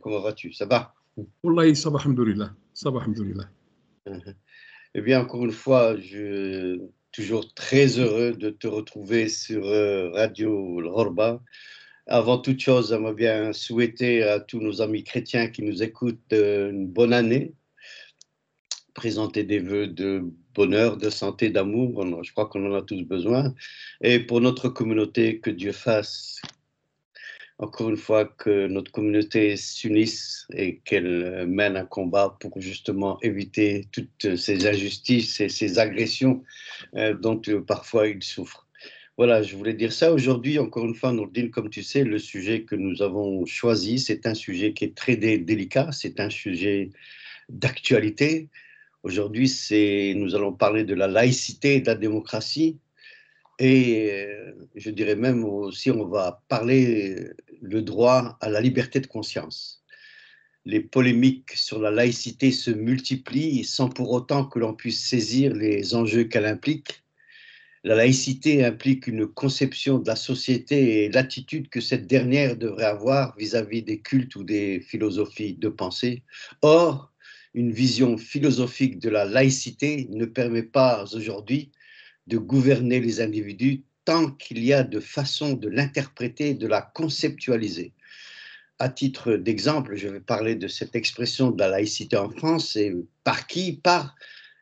Comment vas-tu? Ça va? Wallahi, ça va, alhamdoulilah. Ça va, alhamdoulilah. Eh bien, encore une fois, je suis toujours très heureux de te retrouver sur Radio Al-Ghorba. Avant toute chose, j'aimerais bien souhaiter à tous nos amis chrétiens qui nous écoutent une bonne année, présenter des vœux de bonheur, de santé, d'amour. Je crois qu'on en a tous besoin. Et pour notre communauté, que Dieu fasse encore une fois que notre communauté s'unisse et qu'elle mène un combat pour justement éviter toutes ces injustices et ces agressions dont parfois ils souffrent. Voilà, je voulais dire ça. Aujourd'hui, encore une fois, Nourdine, comme tu sais, le sujet que nous avons choisi, c'est un sujet qui est très délicat, c'est un sujet d'actualité. Aujourd'hui, nous allons parler de la laïcité et de la démocratie. Et je dirais même aussi, on va parler le droit à la liberté de conscience. Les polémiques sur la laïcité se multiplient sans pour autant que l'on puisse saisir les enjeux qu'elle implique. La laïcité implique une conception de la société et l'attitude que cette dernière devrait avoir vis-à-vis des cultes ou des philosophies de pensée. Or, une vision philosophique de la laïcité ne permet pas aujourd'hui de gouverner les individus tant qu'il y a de façons de l'interpréter, de la conceptualiser. À titre d'exemple, je vais parler de cette expression de la laïcité en France, et par qui? Par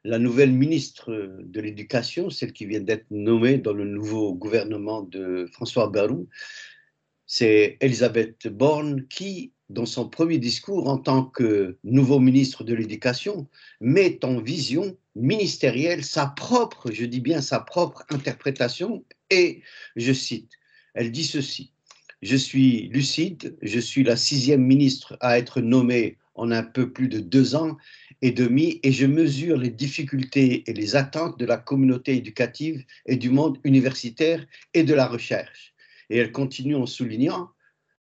la nouvelle ministre de l'Éducation, celle qui vient d'être nommée dans le nouveau gouvernement de François Bayrou. C'est Elisabeth Borne qui, dans son premier discours en tant que nouveau ministre de l'Éducation, met en vision ministérielle sa propre, je dis bien sa propre interprétation et je cite, elle dit ceci: « Je suis lucide, je suis la 6e ministre à être nommée en un peu plus de 2 ans et demi et je mesure les difficultés et les attentes de la communauté éducative et du monde universitaire et de la recherche. » Et elle continue en soulignant,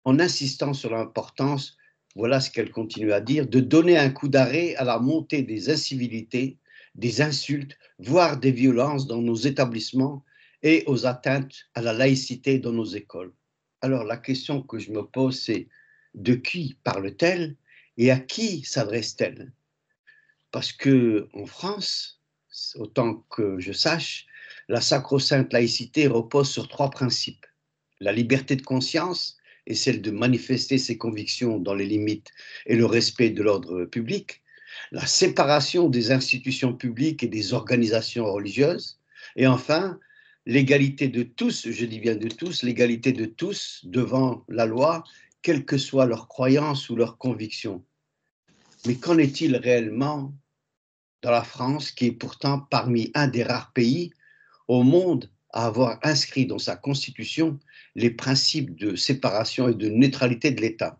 en insistant sur l'importance, voilà ce qu'elle continue à dire, de donner un coup d'arrêt à la montée des incivilités, des insultes, voire des violences dans nos établissements et aux atteintes à la laïcité dans nos écoles. Alors la question que je me pose, c'est de qui parle-t-elle et à qui s'adresse-t-elle? Parce qu'en France, autant que je sache, la sacro-sainte laïcité repose sur 3 principes. La liberté de conscience est celle de manifester ses convictions dans les limites et le respect de l'ordre public, la séparation des institutions publiques et des organisations religieuses, et enfin, l'égalité de tous, je dis bien de tous, l'égalité de tous devant la loi, quelles que soient leurs croyances ou leurs convictions. Mais qu'en est-il réellement dans la France, qui est pourtant parmi un des rares pays au monde à avoir inscrit dans sa constitution les principes de séparation et de neutralité de l'État?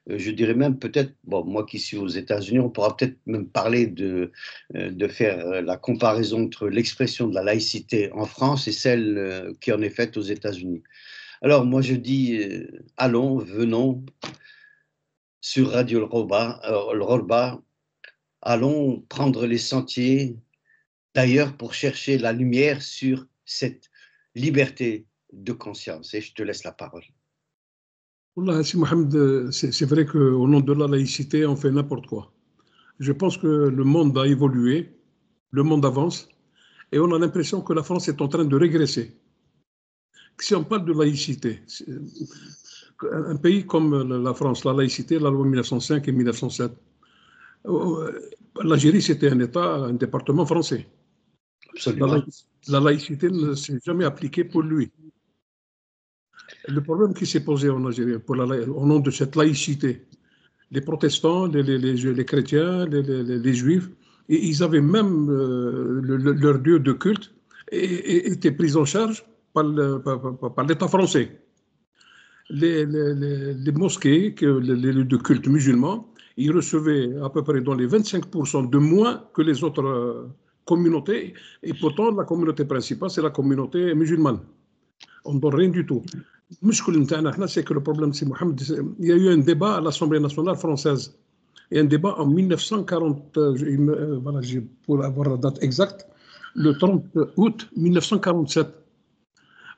Je dirais même peut-être, bon, moi qui suis aux États-Unis, on pourra peut-être même parler de faire la comparaison entre l'expression de la laïcité en France et celle qui en est faite aux États-Unis. Alors moi je dis, allons, venons sur Radio Al-Ghorba, allons prendre les sentiers d'ailleurs pour chercher la lumière sur cette liberté de conscience. Et je te laisse la parole. Wallah, si Mohamed, c'est vrai qu'au nom de la laïcité, on fait n'importe quoi. Je pense que le monde a évolué, le monde avance, et on a l'impression que la France est en train de régresser. Si on parle de laïcité, un pays comme la France, la laïcité, la loi 1905 et 1907, l'Algérie, c'était un État, un département français. Absolument. La laïcité ne s'est jamais appliquée pour lui. Le problème qui s'est posé en Algérie, au nom de cette laïcité, les protestants, les chrétiens, les juifs, et ils avaient même leur lieu de culte et étaient pris en charge par l'État français. Les mosquées, les lieux de culte musulmans, ils recevaient à peu près dans les 25% de moins que les autres communautés, et pourtant la communauté principale, c'est la communauté musulmane. On ne donne rien du tout. C'est que le problème, c'est Mohamed, il y a eu un débat à l'Assemblée nationale française. Et un débat en 1940, voilà, pour avoir la date exacte, le 30 août 1947,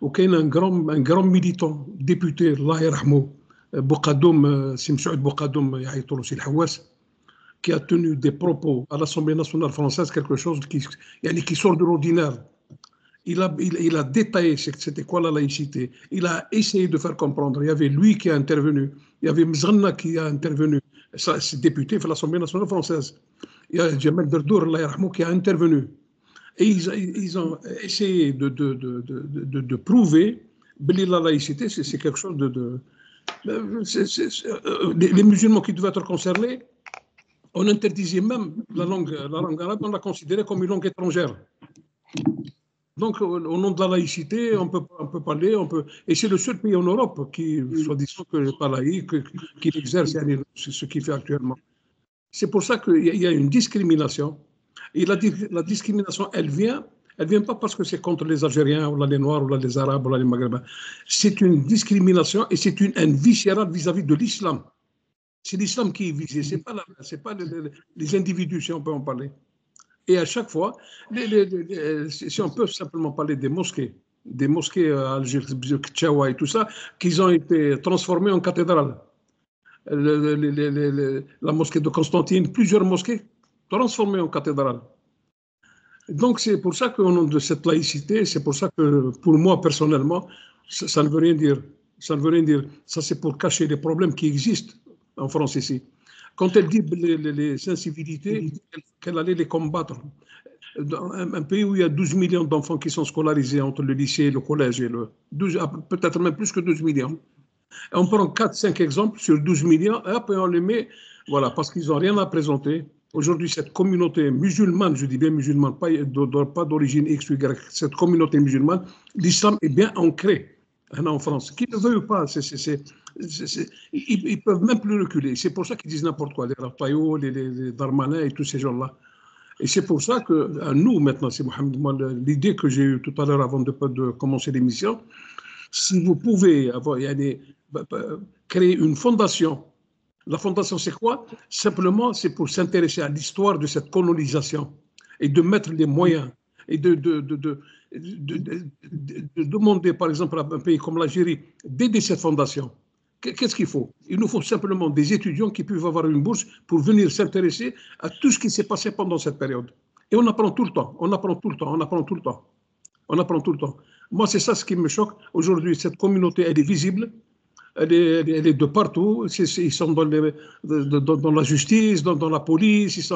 auquel un grand militant, député, Allah yarhamou, Boukadoum, Simchoud Boukadoum, يعيطوا له سي الحواس, qui a tenu des propos à l'Assemblée nationale française, quelque chose qui sort de l'ordinaire. Il a détaillé c'était quoi la laïcité. Il a essayé de faire comprendre. Il y avait lui qui a intervenu. Il y avait Mzranna qui a intervenu. C'est député de l'Assemblée nationale française. Il y a Djemal Derdour qui a intervenu. Et ils ont essayé de prouver que la laïcité, c'est quelque chose les musulmans qui devaient être concernés, on interdisait même la langue arabe, on la considérait comme une langue étrangère. Donc, au nom de la laïcité, on peut parler, et c'est le seul pays en Europe qui, soi-disant, que n'est pas laïque, qui exerce ce qu'il fait actuellement. C'est pour ça qu'il y a une discrimination. Et la discrimination, elle vient pas parce que c'est contre les Algériens, ou là, les Noirs, ou là, les Arabes, ou là, les Maghrébins. C'est une discrimination et c'est une haine viscérale vis-à-vis de l'islam. C'est l'islam qui est visé, c'est pas les individus, si on peut en parler. Et à chaque fois, si on peut simplement parler des mosquées à Alger, Tchawa et tout ça, qui ont été transformées en cathédrales. La mosquée de Constantine, plusieurs mosquées transformées en cathédrales. Donc c'est pour ça qu'au nom de cette laïcité, c'est pour ça que pour moi personnellement, ça ne veut rien dire. Ça ne veut rien dire. Ça c'est pour cacher les problèmes qui existent en France ici. Quand elle dit les incivilités, qu'elle allait les combattre. Dans un pays où il y a 12 millions d'enfants qui sont scolarisés entre le lycée, le collège et peut-être même plus que 12 millions. Et on prend 4-5 exemples sur 12 millions et après on les met, voilà, parce qu'ils n'ont rien à présenter. Aujourd'hui, cette communauté musulmane, je dis bien musulmane, pas d'origine X ou Y, cette communauté musulmane, l'islam est bien ancré en France. Qu'ils ne veulent pas, ils ne peuvent même plus reculer. C'est pour ça qu'ils disent n'importe quoi, les Ratayo, les Darmanin et tous ces gens-là. Et c'est pour ça que nous, maintenant, c'est Mohamed, l'idée que j'ai eue tout à l'heure avant de commencer l'émission, si vous pouvez créer une fondation. La fondation, c'est quoi? Simplement, c'est pour s'intéresser à l'histoire de cette colonisation et de mettre les moyens et de demander, par exemple, à un pays comme l'Algérie d'aider cette fondation. Qu'est-ce qu'il faut? Il nous faut simplement des étudiants qui peuvent avoir une bourse pour venir s'intéresser à tout ce qui s'est passé pendant cette période. Et on apprend tout le temps, on apprend tout le temps, on apprend tout le temps. On apprend tout le temps. Moi, c'est ça ce qui me choque. Aujourd'hui, cette communauté, elle est visible. Elle est de partout. Ils sont dans la justice, dans la police.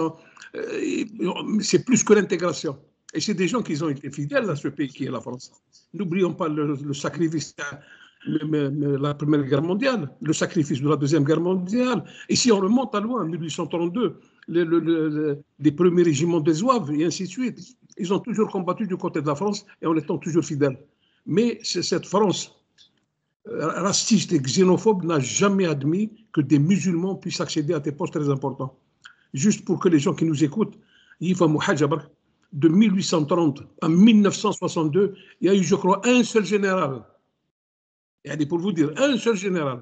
C'est plus que l'intégration. Et c'est des gens qui ont été fidèles à ce pays qui est la France. N'oublions pas le sacrifice de la Première Guerre mondiale, le sacrifice de la Deuxième Guerre mondiale. Et si on remonte à loin, en 1832, les premiers régiments des Zouaves, et ainsi de suite, ils ont toujours combattu du côté de la France et en étant toujours fidèles. Mais cette France raciste et xénophobe n'a jamais admis que des musulmans puissent accéder à des postes très importants. Juste pour que les gens qui nous écoutent, de 1830 à 1962, il y a eu, je crois, un seul général. Et pour vous dire, un seul général.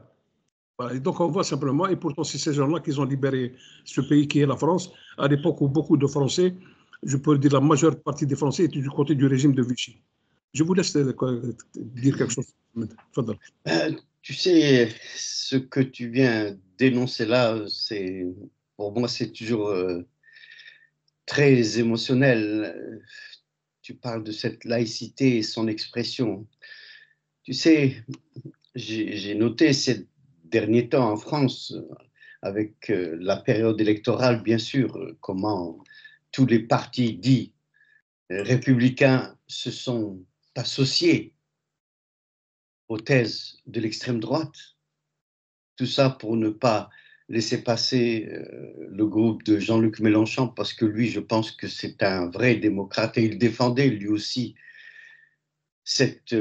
Voilà, et donc on voit simplement, et pourtant c'est ces gens-là qui ont libéré ce pays qui est la France, à l'époque où beaucoup de Français, je peux dire la majeure partie des Français étaient du côté du régime de Vichy. Je vous laisse dire quelque chose. Tu sais, ce que tu viens d'énoncer là, pour moi, c'est toujours très émotionnel. Tu parles de cette laïcité et son expression. Tu sais, j'ai noté ces derniers temps en France, avec la période électorale, bien sûr, comment tous les partis dits républicains se sont associés aux thèses de l'extrême droite. Tout ça pour ne pas laisser passer le groupe de Jean-Luc Mélenchon, parce que lui, je pense que c'est un vrai démocrate et il défendait lui aussi cette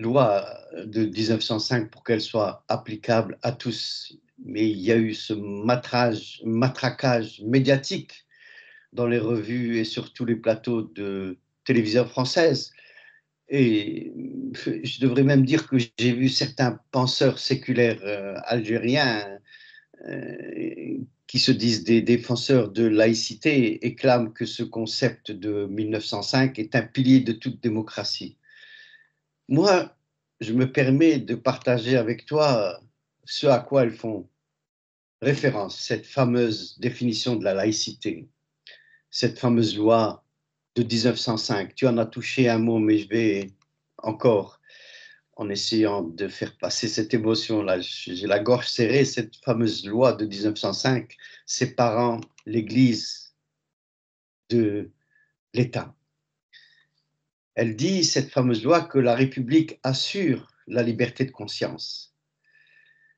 loi de 1905 pour qu'elle soit applicable à tous. Mais il y a eu ce matraquage médiatique dans les revues et sur tous les plateaux de télévision française. Et je devrais même dire que j'ai vu certains penseurs séculaires algériens qui se disent des défenseurs de laïcité et clament que ce concept de 1905 est un pilier de toute démocratie. Moi, je me permets de partager avec toi ce à quoi elles font référence, cette fameuse définition de la laïcité, cette fameuse loi de 1905. Tu en as touché un mot, mais je vais encore, en essayant de faire passer cette émotion-là, j'ai la gorge serrée, cette fameuse loi de 1905 séparant l'Église de l'État. Elle dit, cette fameuse loi, que la République assure la liberté de conscience.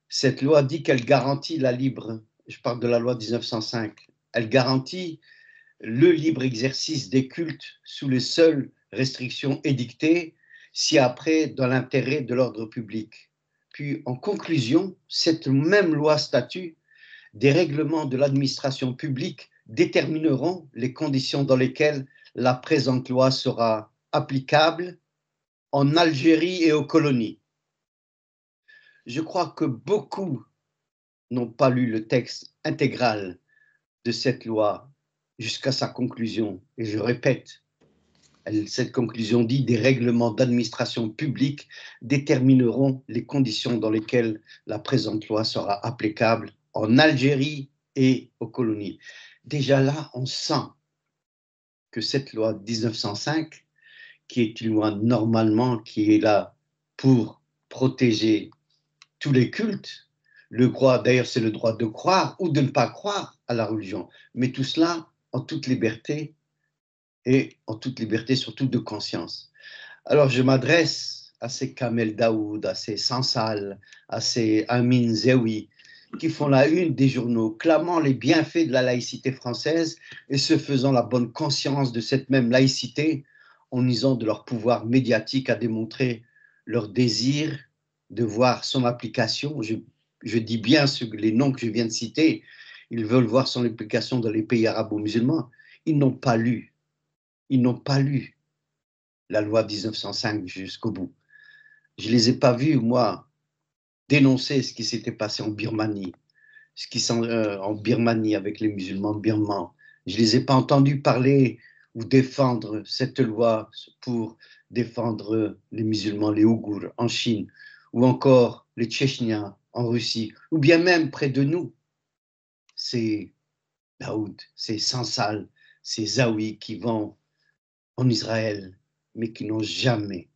Cette loi dit qu'elle garantit la libre, je parle de la loi 1905, elle garantit le libre exercice des cultes sous les seules restrictions édictées, si après dans l'intérêt de l'ordre public. Puis en conclusion, cette même loi statue des règlements de l'administration publique détermineront les conditions dans lesquelles la présente loi sera applicable en Algérie et aux colonies. Je crois que beaucoup n'ont pas lu le texte intégral de cette loi jusqu'à sa conclusion. Et je répète, cette conclusion dit des règlements d'administration publique détermineront les conditions dans lesquelles la présente loi sera applicable en Algérie et aux colonies. Déjà là, on sent que cette loi 1905, qui est une loi normalement qui est là pour protéger tous les cultes, le droit, d'ailleurs c'est le droit de croire ou de ne pas croire à la religion, mais tout cela en toute liberté et en toute liberté surtout de conscience. Alors je m'adresse à ces Kamel Daoud, à ces Sansal, à ces Amin Zewi, qui font la une des journaux, clamant les bienfaits de la laïcité française et se faisant la bonne conscience de cette même laïcité en usant de leur pouvoir médiatique à démontrer leur désir de voir son application. Je dis bien les noms que je viens de citer, ils veulent voir son application dans les pays arabo-musulmans. Ils n'ont pas lu la loi 1905 jusqu'au bout. Je ne les ai pas vus, moi, dénoncer ce qui s'était passé en Birmanie, en Birmanie avec les musulmans birmans. Je ne les ai pas entendus parler ou défendre cette loi pour défendre les musulmans, les Ouïghours en Chine, ou encore les Tchétcheniens en Russie, ou bien même près de nous. C'est Daoud, c'est Sansal, c'est Zawi qui vont en Israël, mais qui n'ont jamais,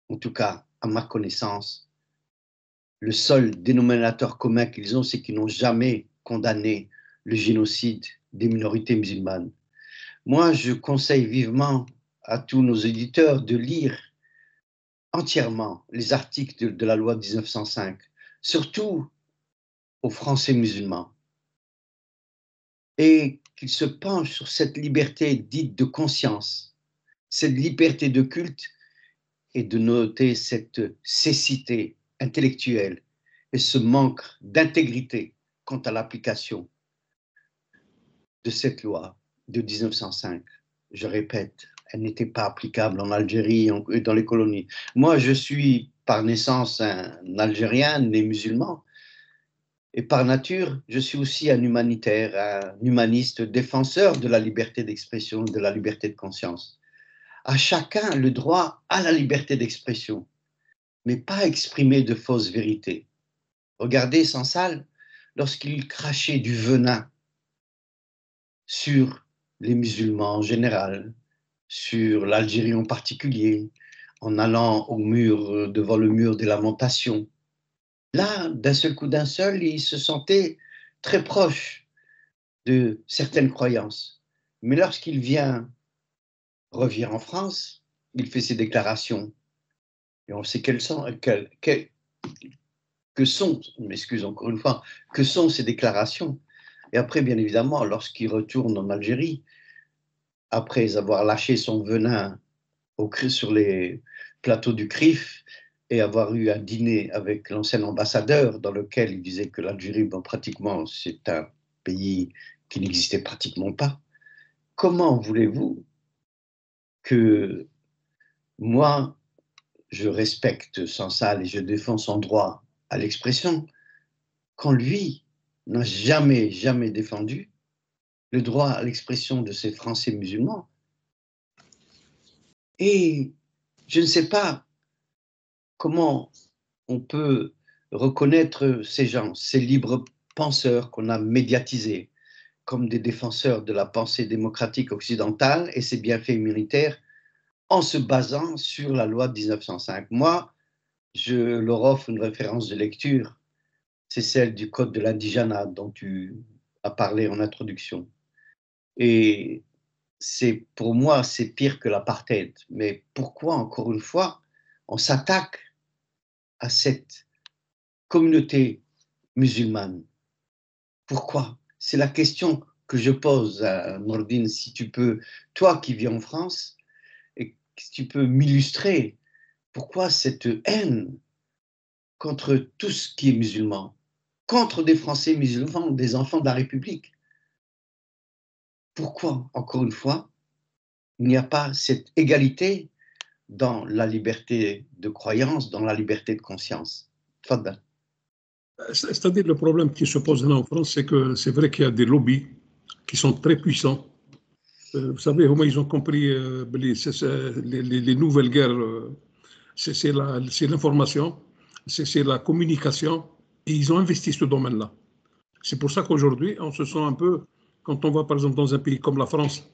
en tout cas à ma connaissance, le seul dénominateur commun qu'ils ont, c'est qu'ils n'ont jamais condamné le génocide des minorités musulmanes. Moi, je conseille vivement à tous nos éditeurs de lire entièrement les articles de la loi 1905, surtout aux Français musulmans, et qu'ils se penchent sur cette liberté dite de conscience, cette liberté de culte, et de noter cette cécité intellectuelle et ce manque d'intégrité quant à l'application de cette loi de 1905. Je répète, elle n'était pas applicable en Algérie et dans les colonies. Moi, je suis par naissance un Algérien, né musulman, et par nature, je suis aussi un humanitaire, un humaniste défenseur de la liberté d'expression, de la liberté de conscience. À chacun le droit à la liberté d'expression, mais pas exprimer de fausses vérités. Regardez Sansal, lorsqu'il crachait du venin sur les musulmans en général, sur l'Algérie en particulier, en allant au mur, devant le mur des lamentations. Là, d'un seul coup, il se sentait très proche de certaines croyances. Mais lorsqu'il revient en France, il fait ses déclarations. Et on sait que sont, je m'excuse encore une fois, que sont ces déclarations. Et après, bien évidemment, lorsqu'il retourne en Algérie, après avoir lâché son venin sur les plateaux du CRIF et avoir eu un dîner avec l'ancien ambassadeur dans lequel il disait que l'Algérie, bon, pratiquement, c'est un pays qui n'existait pratiquement pas. Comment voulez-vous que moi, je respecte Sansal et je défends son droit à l'expression, quand lui n'a jamais, jamais défendu le droit à l'expression de ces Français musulmans? Et je ne sais pas comment on peut reconnaître ces gens, ces libres penseurs qu'on a médiatisés comme des défenseurs de la pensée démocratique occidentale et ses bienfaits militaires en se basant sur la loi de 1905. Moi, je leur offre une référence de lecture, c'est celle du Code de l'indigénat dont tu as parlé en introduction. Et pour moi, c'est pire que l'apartheid. Mais pourquoi, encore une fois, on s'attaque à cette communauté musulmane? Pourquoi? C'est la question que je pose à Nordine, si tu peux, toi qui vis en France, et si tu peux m'illustrer, pourquoi cette haine contre tout ce qui est musulman, contre des Français musulmans, des enfants de la République? Pourquoi, encore une fois, il n'y a pas cette égalité dans la liberté de croyance, dans la liberté de conscience? Tfadal. C'est-à-dire le problème qui se pose là en France, c'est que c'est vrai qu'il y a des lobbies qui sont très puissants. Vous savez, ils ont compris les nouvelles guerres, c'est l'information, c'est la communication, et ils ont investi ce domaine-là. C'est pour ça qu'aujourd'hui, on se sent un peu, quand on va par exemple dans un pays comme la France,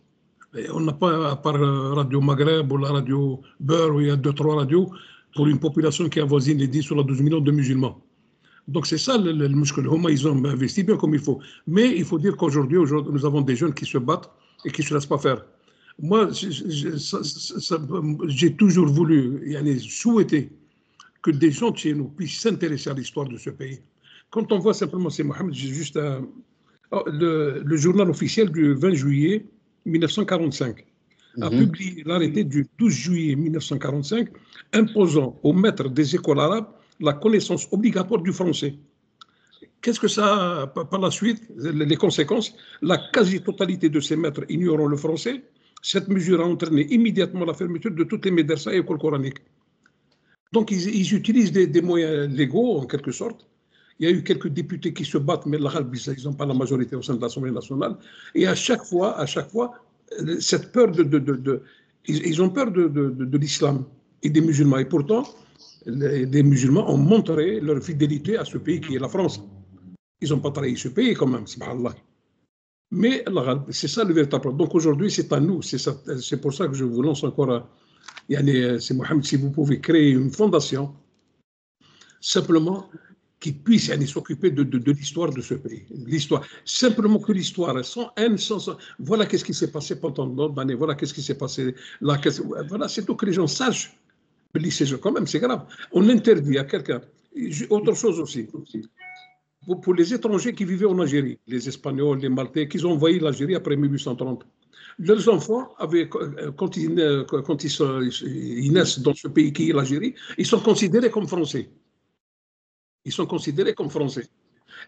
on n'a pas, à part Radio Maghreb ou la radio Beurre, où il y a 2-3 radios, pour une population qui avoisine les 10 ou les 12 millions de musulmans. Donc c'est ça le muscle. Ils ont investi bien comme il faut. Mais il faut dire qu'aujourd'hui, nous avons des jeunes qui se battent et qui ne se laissent pas faire. Moi, j'ai toujours voulu, souhaité que des gens de chez nous puissent s'intéresser à l'histoire de ce pays. Quand on voit simplement, c'est Mohamed, j'ai juste le journal officiel du 20 juillet 1945 a publié l'arrêté du 12 juillet 1945 imposant aux maîtres des écoles arabes la connaissance obligatoire du français. Qu'est-ce que ça a par la suite? Les conséquences, la quasi-totalité de ces maîtres ignorant le français. Cette mesure a entraîné immédiatement la fermeture de toutes les médersa et écoles coraniques. Donc ils utilisent des moyens légaux, en quelque sorte. Il y a eu quelques députés qui se battent, mais ils n'ont pas la majorité au sein de l'Assemblée nationale. Et à chaque fois, cette peur ils ont peur de l'islam et des musulmans. Et pourtant, les musulmans ont montré leur fidélité à ce pays qui est la France. Ils n'ont pas trahi ce pays quand même, subhanallah. Mais c'est ça le véritable problème. Donc aujourd'hui, c'est à nous. C'est pour ça que je vous lance encore. C'est Mohamed, si vous pouvez créer une fondation, simplement qui puisse s'occuper de l'histoire de ce pays. L'histoire. Simplement que l'histoire, sans haine, voilà qu'est-ce qui s'est passé pendant d'autres années, voilà qu'est-ce qui s'est passé là. Voilà, c'est tout que les gens sachent. Mais c'est quand même, c'est grave. On interdit à quelqu'un. Autre chose aussi. Pour les étrangers qui vivaient en Algérie, les Espagnols, les Maltais, qui ont envahi l'Algérie après 1830, leurs enfants, quand ils naissent dans ce pays qui est l'Algérie, ils sont considérés comme français. Ils sont considérés comme français.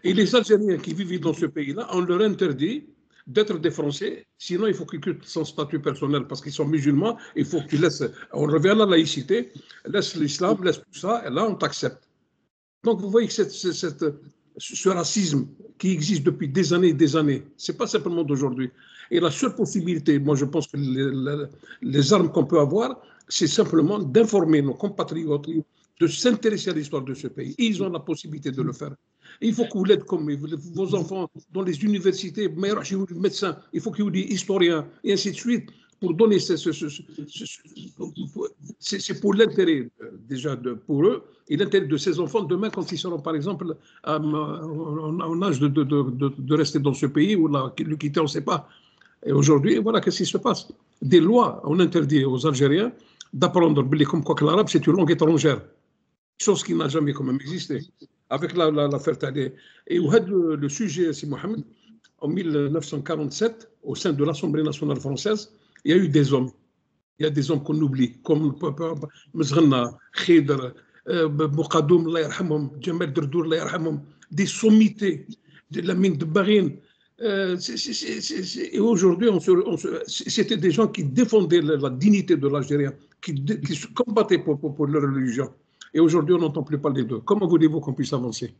Et les Algériens qui vivent dans ce pays-là, on leur interdit d'être des Français, sinon il faut qu'ils quittent son statut personnel parce qu'ils sont musulmans, il faut qu'ils laissent, on revient à la laïcité, laisse l'islam, laisse tout ça, et là on t'accepte. Donc vous voyez que ce racisme qui existe depuis des années et des années, ce n'est pas simplement d'aujourd'hui. Et la seule possibilité, moi je pense que les armes qu'on peut avoir, c'est simplement d'informer nos compatriotes, de s'intéresser à l'histoire de ce pays. Et ils ont la possibilité de le faire. Et il faut que vous l'aidiez comme vos enfants dans les universités, médecins, il faut qu'ils vous disent historiens, et ainsi de suite, pour donner c'est pour l'intérêt déjà pour eux et l'intérêt de ces enfants demain quand ils seront par exemple en âge de rester dans ce pays ou le quitter, on ne sait pas. Et aujourd'hui, voilà qu'est-ce qui se passe. Des lois, on interdit aux Algériens d'apprendre comme quoi que l'arabe c'est une langue étrangère, chose qui n'a jamais quand même existé. Avec l'affaire Tadé. Et le sujet, c'est Mohamed, en 1947, au sein de l'Assemblée nationale française, il y a eu des hommes. Il y a des hommes qu'on oublie, comme Mezghanna, Khidr, Moukadoum, Jamal Derdour, des sommités de la mine de Barine. Et aujourd'hui, c'était des gens qui défendaient la dignité de l'Algérien, qui se combattaient pour leur religion. Et aujourd'hui, on n'entend plus parler d'eux. Comment voulez-vous qu'on puisse avancer?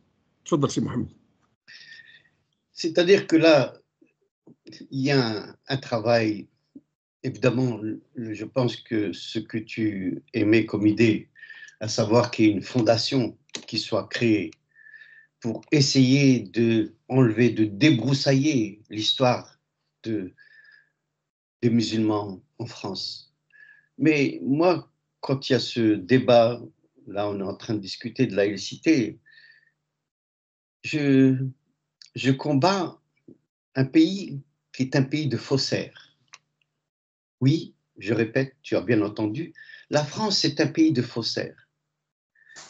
Mohamed. C'est-à-dire que là, il y a un travail, évidemment, je pense que ce que tu émets comme idée à savoir qu'il y ait une fondation qui soit créée pour essayer de enlever, de débroussailler l'histoire des musulmans en France. Mais moi, quand il y a ce débat, là on est en train de discuter de laïcité, je combats un pays qui est un pays de faussaires. Oui, je répète, tu as bien entendu, la France est un pays de faussaires.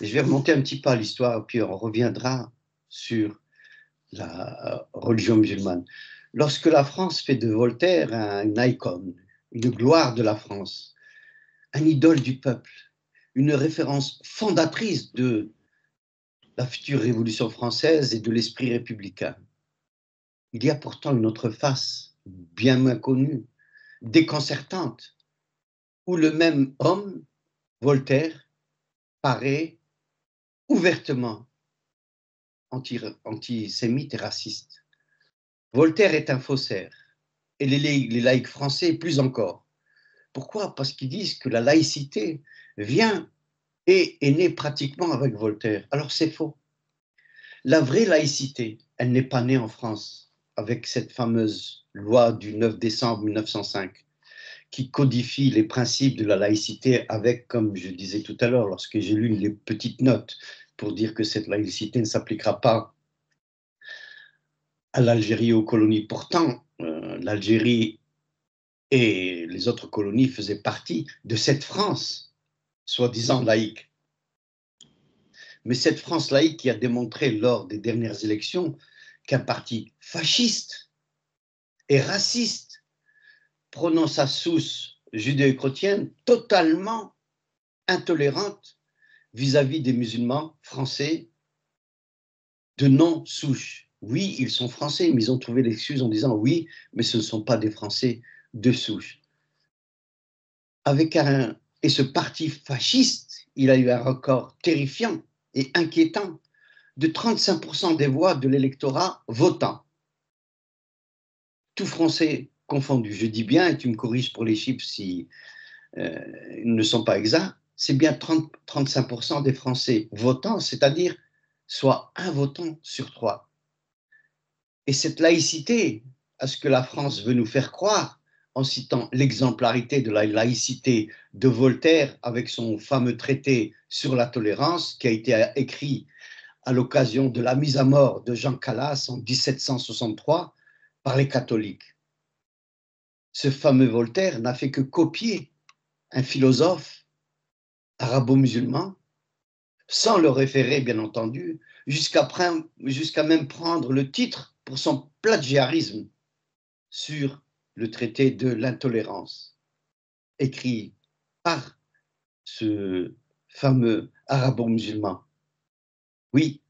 Et je vais remonter un petit peu à l'histoire, puis on reviendra sur la religion musulmane. Lorsque la France fait de Voltaire une icône, une gloire de la France, un idole du peuple, une référence fondatrice de la future Révolution française et de l'esprit républicain, il y a pourtant une autre face, bien moins connue, déconcertante, où le même homme, Voltaire, paraît ouvertement antisémite et raciste. Voltaire est un faussaire, et les laïcs français plus encore. Pourquoi? Parce qu'ils disent que la laïcité vient et est née pratiquement avec Voltaire. Alors c'est faux. La vraie laïcité, elle n'est pas née en France avec cette fameuse loi du 9 décembre 1905 qui codifie les principes de la laïcité avec, comme je disais tout à l'heure, lorsque j'ai lu les petites notes pour dire que cette laïcité ne s'appliquera pas à l'Algérie, aux colonies. Pourtant, l'Algérie et les autres colonies faisaient partie de cette France, soi-disant laïque. Mais cette France laïque qui a démontré lors des dernières élections qu'un parti fasciste et raciste prenant sa source judéo-chrétienne totalement intolérante vis-à-vis des musulmans français de non-souche. Oui, ils sont français, mais ils ont trouvé l'excuse en disant oui, mais ce ne sont pas des Français de souche. Et ce parti fasciste, il a eu un record terrifiant et inquiétant de 35% des voix de l'électorat votant. Tout Français confondu. Je dis bien, et tu me corriges pour les chiffres si ils ne sont pas exacts, c'est bien 35% des Français votants, c'est-à-dire soit un votant sur trois. Et cette laïcité, à ce que la France veut nous faire croire, en citant l'exemplarité de la laïcité de Voltaire avec son fameux traité sur la tolérance qui a été écrit à l'occasion de la mise à mort de Jean Calas en 1763 par les catholiques. Ce fameux Voltaire n'a fait que copier un philosophe arabo-musulman, sans le référer bien entendu, jusqu'à même prendre le titre pour son plagiarisme sur le traité de l'intolérance, écrit par ce fameux arabo-musulman. Oui,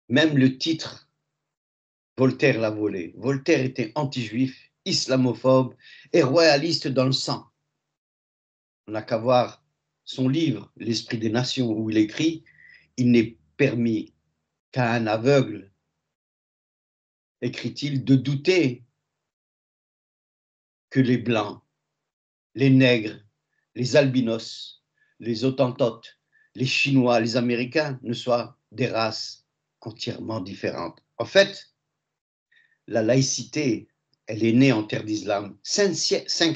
même le titre, Voltaire l'a volé. Voltaire était anti-juif, islamophobe et royaliste dans le sang. On n'a qu'à voir son livre, L'Esprit des Nations, où il écrit « Il n'est permis qu'à un aveugle, écrit-il, de douter que les Blancs, les Nègres, les Albinos, les Hottentotes, les Chinois, les Américains ne soient des races entièrement différentes. » En fait, la laïcité, elle est née en terre d'islam 5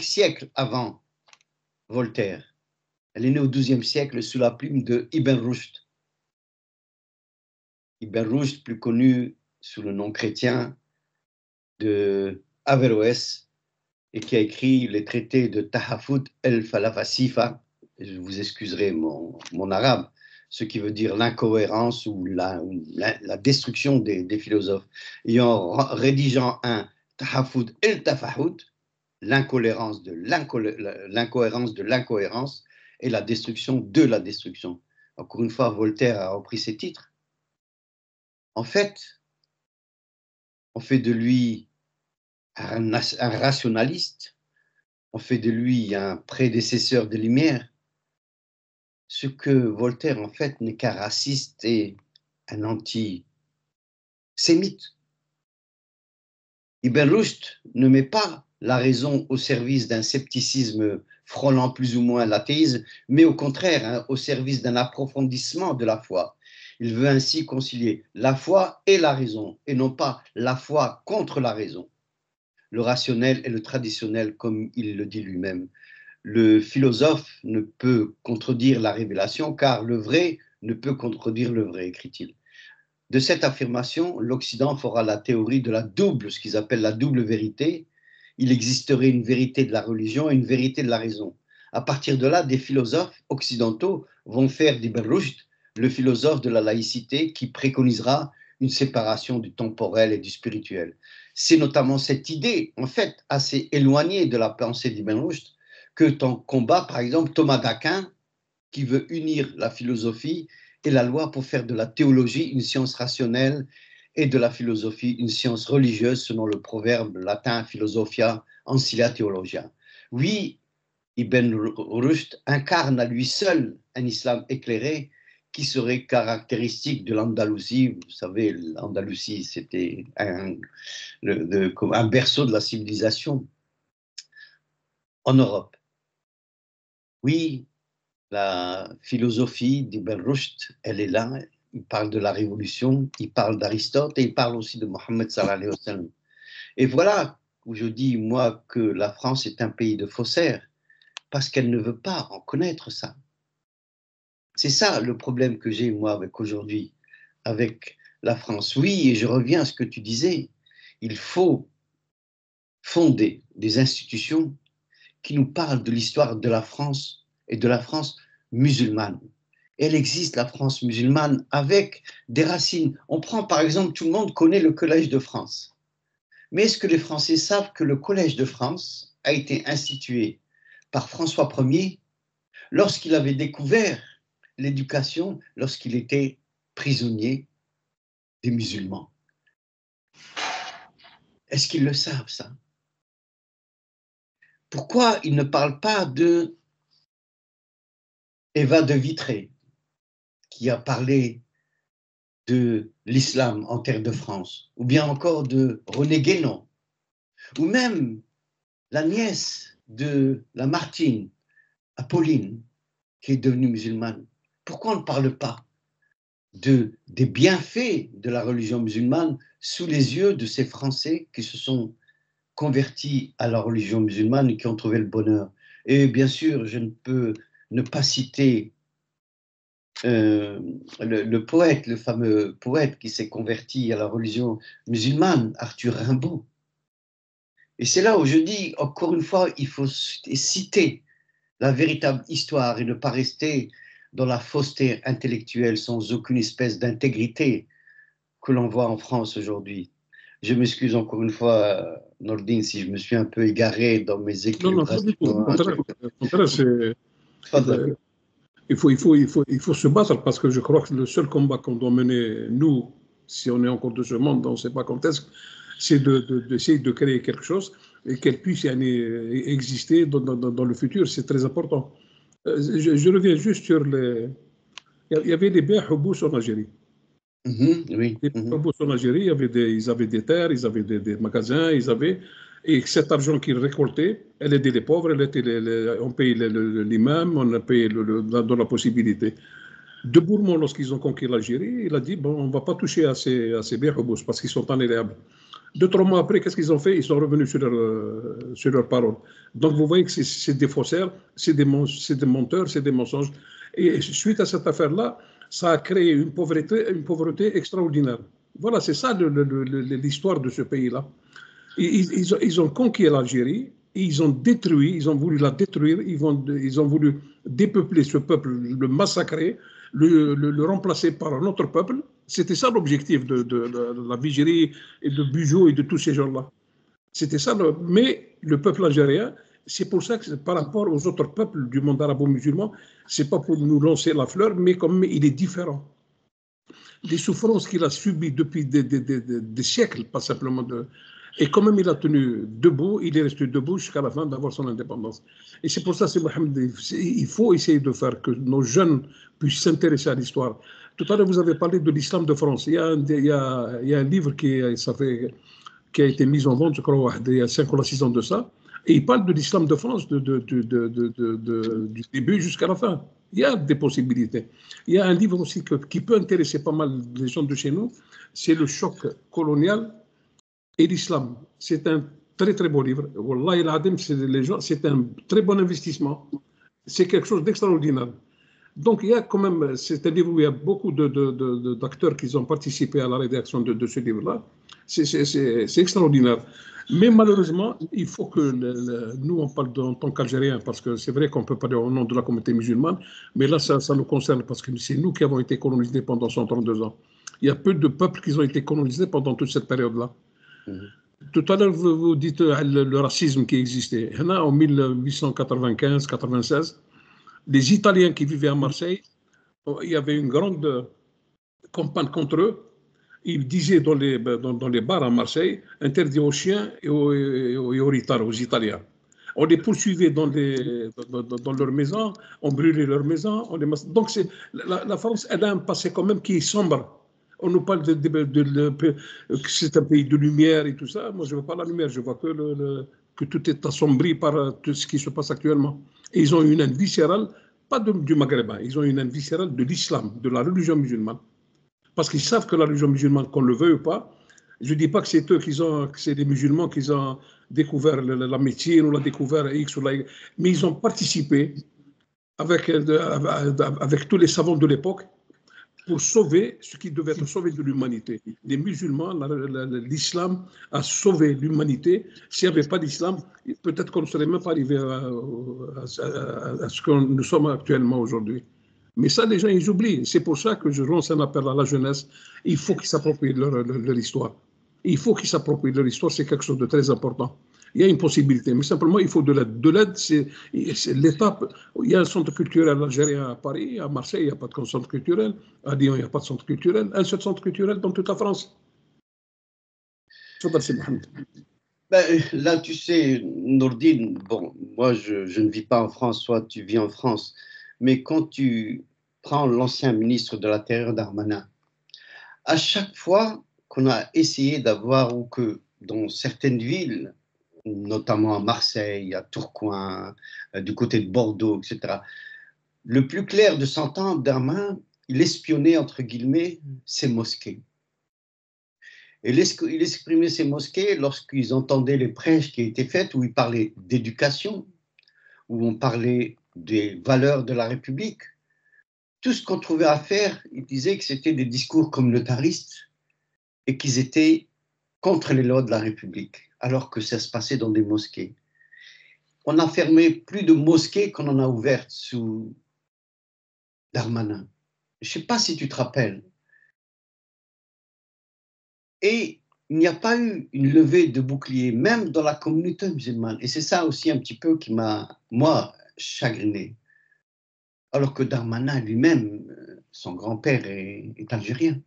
siècles avant Voltaire. Elle est née au XIIe siècle sous la plume de Ibn Rushd. Ibn Rushd, plus connu sous le nom chrétien de Averroès, et qui a écrit les traités de Tahafut el-Falafasifa. Je vous excuserai mon arabe, ce qui veut dire l'incohérence ou la destruction des philosophes. Et en rédigeant un Tahafut el-Tafahut, l'incohérence de l'incohérence et la destruction de la destruction. Encore une fois, Voltaire a repris ces titres. En fait, on fait de lui un rationaliste, on fait de lui un prédécesseur des Lumières, ce que Voltaire, en fait, n'est qu'un raciste et un antisémite. Ibn Rushd ne met pas la raison au service d'un scepticisme frôlant plus ou moins l'athéisme, mais au contraire, hein, au service d'un approfondissement de la foi. Il veut ainsi concilier la foi et la raison, et non pas la foi contre la raison. Le rationnel et le traditionnel, comme il le dit lui-même. Le philosophe ne peut contredire la révélation, car le vrai ne peut contredire le vrai, écrit-il. De cette affirmation, l'Occident fera la théorie de la double, ce qu'ils appellent la double vérité. Il existerait une vérité de la religion et une vérité de la raison. À partir de là, des philosophes occidentaux vont faire d'Ibn Rushd le philosophe de la laïcité qui préconisera une séparation du temporel et du spirituel. C'est notamment cette idée, en fait, assez éloignée de la pensée d'Ibn Rushd, que combat, par exemple, Thomas d'Aquin, qui veut unir la philosophie et la loi pour faire de la théologie une science rationnelle et de la philosophie une science religieuse, selon le proverbe latin Philosophia ancilia theologia. Oui, Ibn Rushd incarne à lui seul un islam éclairé qui serait caractéristique de l'Andalousie. Vous savez, l'Andalousie, c'était un berceau de la civilisation en Europe. Oui, la philosophie d'Ibn Rushd, elle est là. Il parle de la révolution, il parle d'Aristote et il parle aussi de Mohammed sallallahu alayhi wa sallam. Et voilà où je dis, moi, que la France est un pays de faussaires, parce qu'elle ne veut pas reconnaître ça. C'est ça le problème que j'ai, moi, avec aujourd'hui, avec la France. Oui, et je reviens à ce que tu disais, il faut fonder des institutions qui nous parlent de l'histoire de la France et de la France musulmane. Elle existe, la France musulmane, avec des racines. On prend par exemple, tout le monde connaît le Collège de France. Mais est-ce que les Français savent que le Collège de France a été institué par François Ier lorsqu'il avait découvert l'éducation, lorsqu'il était prisonnier des musulmans? Est-ce qu'ils le savent, ça? Pourquoi ils ne parlent pas de Eva de Vitré, qui a parlé de l'islam en terre de France, ou bien encore de René Guénon, ou même la nièce de Lamartine, Apolline, qui est devenue musulmane? Pourquoi on ne parle pas des bienfaits de la religion musulmane sous les yeux de ces Français qui se sont convertis à la religion musulmane et qui ont trouvé le bonheur? Et bien sûr, je ne peux ne pas citer le poète, le fameux poète qui s'est converti à la religion musulmane, Arthur Rimbaud. Et c'est là où je dis, encore une fois, il faut citer la véritable histoire et ne pas rester dans la fausseté intellectuelle sans aucune espèce d'intégrité que l'on voit en France aujourd'hui. Je m'excuse encore une fois, Nordine, si je me suis un peu égaré dans mes équilibrations. Non, pas du tout. Au contraire, il faut se battre, parce que je crois que le seul combat qu'on doit mener, nous, si on est encore de ce monde, on ne sait pas quand est-ce, c'est d'essayer de créer quelque chose et qu'elle puisse exister dans le futur. C'est très important. Je reviens juste sur les... Il y avait des biens Houbous en Algérie. Oui. Des Houbous en Algérie, ils avaient des terres, ils avaient des magasins, et cet argent qu'ils récoltaient, elle aidait les pauvres, on payait l'imam, on a payé dans la possibilité. De Bourmont, lorsqu'ils ont conquis l'Algérie, il a dit, bon, on ne va pas toucher à ces biens Houbous parce qu'ils sont ennéléables. 2-3 mois après, qu'est-ce qu'ils ont fait? Ils sont revenus sur leur parole. Donc, vous voyez que c'est des faussaires, c'est des menteurs, c'est des mensonges. Et suite à cette affaire-là, ça a créé une pauvreté extraordinaire. Voilà, c'est ça l'histoire de ce pays-là. Ils ont conquis l'Algérie, ils ont détruit, ils ont voulu la détruire, ils ont voulu dépeupler ce peuple, le massacrer, le remplacer par un autre peuple. C'était ça l'objectif de la Vigerie et de Bugeaud et de tous ces gens-là. C'était ça. Mais le peuple algérien, c'est pour ça que par rapport aux autres peuples du monde arabo-musulman, c'est pas pour nous lancer la fleur, mais comme il est différent. Les souffrances qu'il a subies depuis des siècles, pas simplement et quand même il a tenu debout, il est resté debout jusqu'à la fin d'avoir son indépendance. Et c'est pour ça, il faut essayer de faire que nos jeunes puissent s'intéresser à l'histoire. Tout à l'heure, vous avez parlé de l'islam de France. Il y a un livre qui a été mis en vente, je crois, il y a 5 ou 6 ans de ça, Et il parle de l'islam de France du début jusqu'à la fin. Il y a des possibilités. Il y a un livre aussi qui peut intéresser pas mal les gens de chez nous, c'est Le choc colonial et l'islam. C'est un très très beau livre. Wallah il Adim, c'est un très bon investissement. C'est quelque chose d'extraordinaire. Donc il y a quand même, c'est un livre où il y a beaucoup d'acteurs qui ont participé à la rédaction de ce livre-là. C'est extraordinaire. Mais malheureusement, il faut que nous, on parle en tant qu'Algériens, parce que c'est vrai qu'on peut parler au nom de la communauté musulmane, mais là, ça nous concerne parce que c'est nous qui avons été colonisés pendant 132 ans. Il y a peu de peuples qui ont été colonisés pendant toute cette période-là. Tout à l'heure, vous dites le racisme qui existait. En 1895-96, les Italiens qui vivaient à Marseille, il y avait une grande campagne contre eux. Ils disaient dans les bars à Marseille, interdit aux chiens et aux retards, aux Italiens. On les poursuivait dans leurs maisons, on brûlait leurs maisons. Donc la France, elle a un passé quand même qui est sombre. On nous parle que c'est un pays de lumière et tout ça. Moi, je ne vois pas la lumière, je vois que tout est assombri par tout ce qui se passe actuellement. Et ils ont une haine viscérale, pas du Maghreb, ils ont une haine viscérale de l'islam, de la religion musulmane. Parce qu'ils savent que la religion musulmane, qu'on le veuille ou pas, je ne dis pas que c'est eux que c'est les musulmans qui ont découvert la médecine ou la découvert X ou Y, mais ils ont participé avec tous les savants de l'époque pour sauver ce qui devait être sauvé de l'humanité. Les musulmans, l'islam a sauvé l'humanité. S'il n'y avait pas d'islam, peut-être qu'on ne serait même pas arrivé à ce que nous sommes actuellement aujourd'hui. Mais ça, les gens, ils oublient. C'est pour ça que je lance un appel à la jeunesse. Il faut qu'ils s'approprient leur histoire. Il faut qu'ils s'approprient leur histoire. C'est quelque chose de très important. Il y a une possibilité, mais simplement, il faut de l'aide. De l'aide, c'est l'État. Il y a un centre culturel algérien à Paris, à Marseille, il n'y a pas de centre culturel. À Lyon, il n'y a pas de centre culturel. Un seul centre culturel dans toute la France. Là, tu sais, Nourdine, bon, moi, je ne vis pas en France, toi, tu vis en France. Mais quand tu prends l'ancien ministre de l'Intérieur, Darmanin, à chaque fois qu'on a essayé d'avoir, ou que dans certaines villes, notamment à Marseille, à Tourcoing, du côté de Bordeaux, etc., le plus clair de s'entendre, Darmanin, il espionnait, entre guillemets, ces mosquées. Et il exprimait ces mosquées lorsqu'ils entendaient les prêches qui étaient faites, où il parlait d'éducation, où on parlait des valeurs de la République. Tout ce qu'on trouvait à faire, il disait que c'était des discours communautaristes et qu'ils étaient contre les lois de la République, alors que ça se passait dans des mosquées. On a fermé plus de mosquées qu'on en a ouvertes sous Darmanin. Je ne sais pas si tu te rappelles. Et il n'y a pas eu une levée de bouclier, même dans la communauté musulmane. Et c'est ça aussi un petit peu qui m'a, moi, chagriné. Alors que Darmanin lui-même, son grand-père est algérien.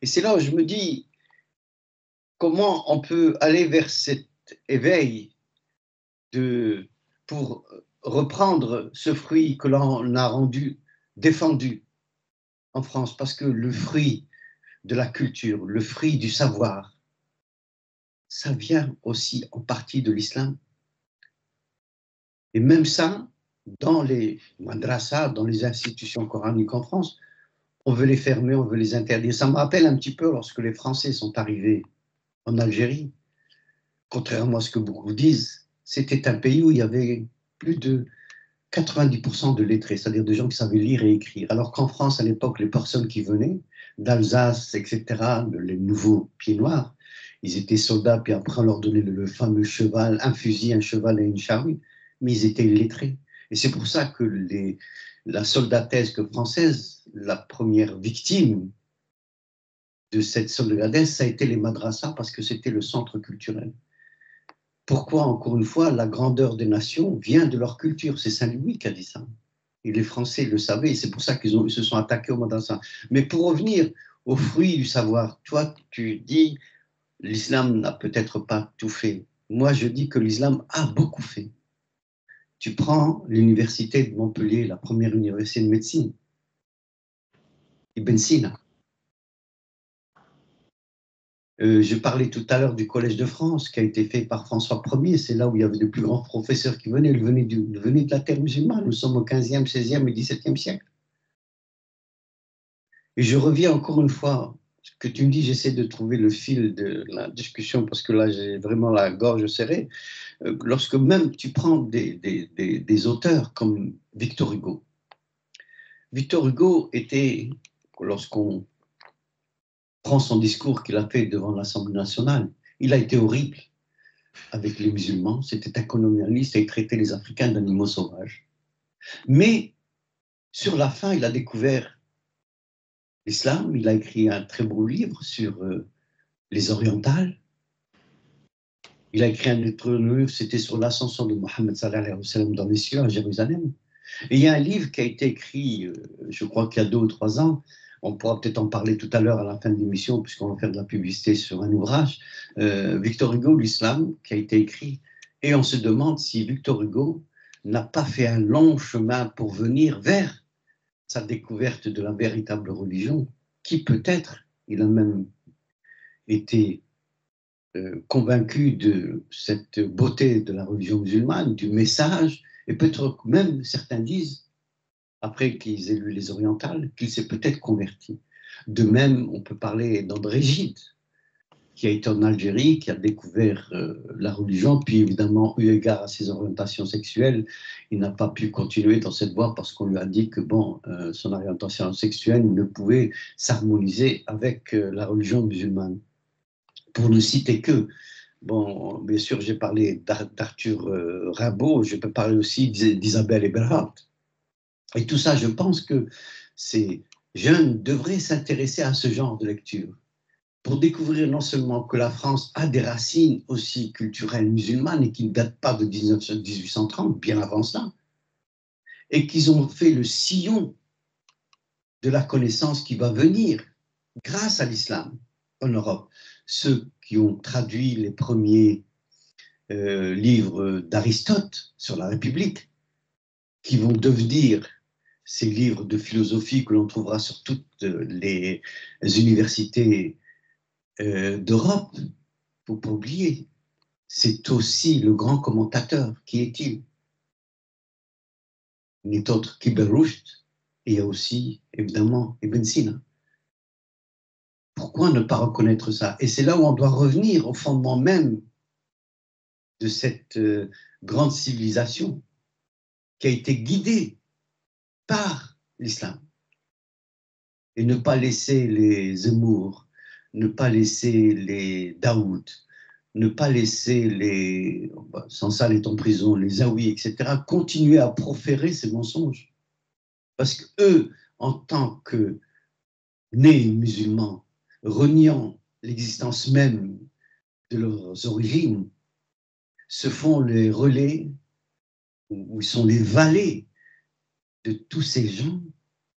Et c'est là où je me dis, comment on peut aller vers cet éveil pour reprendre ce fruit que l'on a défendu en France, parce que le fruit de la culture, le fruit du savoir, ça vient aussi en partie de l'islam. Et même ça, dans les madrasas, dans les institutions coraniques en France, on veut les fermer, on veut les interdire. Ça me rappelle un petit peu lorsque les Français sont arrivés en Algérie. Contrairement à ce que beaucoup disent, c'était un pays où il y avait plus de 90% de lettrés, c'est-à-dire de gens qui savaient lire et écrire. Alors qu'en France, à l'époque, les personnes qui venaient d'Alsace, etc., les nouveaux pieds noirs, ils étaient soldats, puis après on leur donnait le fameux cheval, un fusil, un cheval et une charrue, mais ils étaient illettrés. Et c'est pour ça que la soldatesque française, la première victime de cette soldatesque, ça a été les madrasas, parce que c'était le centre culturel. Pourquoi, encore une fois, la grandeur des nations vient de leur culture? C'est Saint-Louis qui a dit ça. Et les Français le savaient, et c'est pour ça qu'ils se sont attaqués au madrasa. Mais pour revenir aux fruits du savoir, toi, tu dis, l'islam n'a peut-être pas tout fait. Moi, je dis que l'islam a beaucoup fait. Tu prends l'université de Montpellier, la première université de médecine, Ibn Sina. Je parlais tout à l'heure du Collège de France qui a été fait par François Ier. C'est là où il y avait de plus grands professeurs qui venaient. Ils venaient de la terre musulmane. Nous sommes au 15e, 16e et 17e siècle. Et je reviens encore une fois, ce que tu me dis, j'essaie de trouver le fil de la discussion parce que là, j'ai vraiment la gorge serrée. Lorsque même tu prends des auteurs comme Victor Hugo. Victor Hugo était, lorsqu'on prend son discours qu'il a fait devant l'Assemblée nationale, il a été horrible avec les musulmans, c'était un colonialiste et il traitait les Africains d'animaux sauvages. Mais sur la fin, il a découvert l'islam, il a écrit un très beau livre sur les orientales. Il a écrit un autre livre, c'était sur l'ascension de Mohammed sallallahu alayhi wa sallam dans les cieux à Jérusalem. Et il y a un livre qui a été écrit, je crois qu'il y a 2 ou 3 ans, on pourra peut-être en parler tout à l'heure à la fin de l'émission, puisqu'on va faire de la publicité sur un ouvrage, Victor Hugo, l'Islam, qui a été écrit. Et on se demande si Victor Hugo n'a pas fait un long chemin pour venir vers sa découverte de la véritable religion, qui peut-être, il a même été convaincu de cette beauté de la religion musulmane, du message, et peut-être même, certains disent, après qu'ils aient lu les orientales, qu'il s'est peut-être converti. De même, on peut parler d'André Gide, qui a été en Algérie, qui a découvert la religion, puis évidemment, eu égard à ses orientations sexuelles, il n'a pas pu continuer dans cette voie parce qu'on lui a dit que bon, son orientation sexuelle ne pouvait s'harmoniser avec la religion musulmane. Pour ne citer que, bon, bien sûr, j'ai parlé d'Arthur Rimbaud, je peux parler aussi d'Isabelle Eberhardt. Et tout ça, je pense que ces jeunes devraient s'intéresser à ce genre de lecture pour découvrir non seulement que la France a des racines aussi culturelles musulmanes et qui ne datent pas de 1830, bien avant cela, et qu'ils ont fait le sillon de la connaissance qui va venir grâce à l'islam en Europe. Ceux qui ont traduit les premiers livres d'Aristote sur la République, qui vont devenir ces livres de philosophie que l'on trouvera sur toutes les universités d'Europe, il ne faut pas oublier, c'est aussi le grand commentateur. Qui est-il? Il n'est autre qu'Ibn Rushd, et il y a aussi, évidemment, Ibn Sina. Pourquoi ne pas reconnaître ça? Et c'est là où on doit revenir au fondement même de cette grande civilisation qui a été guidée par l'islam. Et ne pas laisser les Zemmour, ne pas laisser les Daoud, ne pas laisser les, Sansal est en prison, les Zawi, etc., continuer à proférer ces mensonges. Parce qu'eux, en tant que nés musulmans, reniant l'existence même de leurs origines, se font les relais, ou ils sont les valets de tous ces gens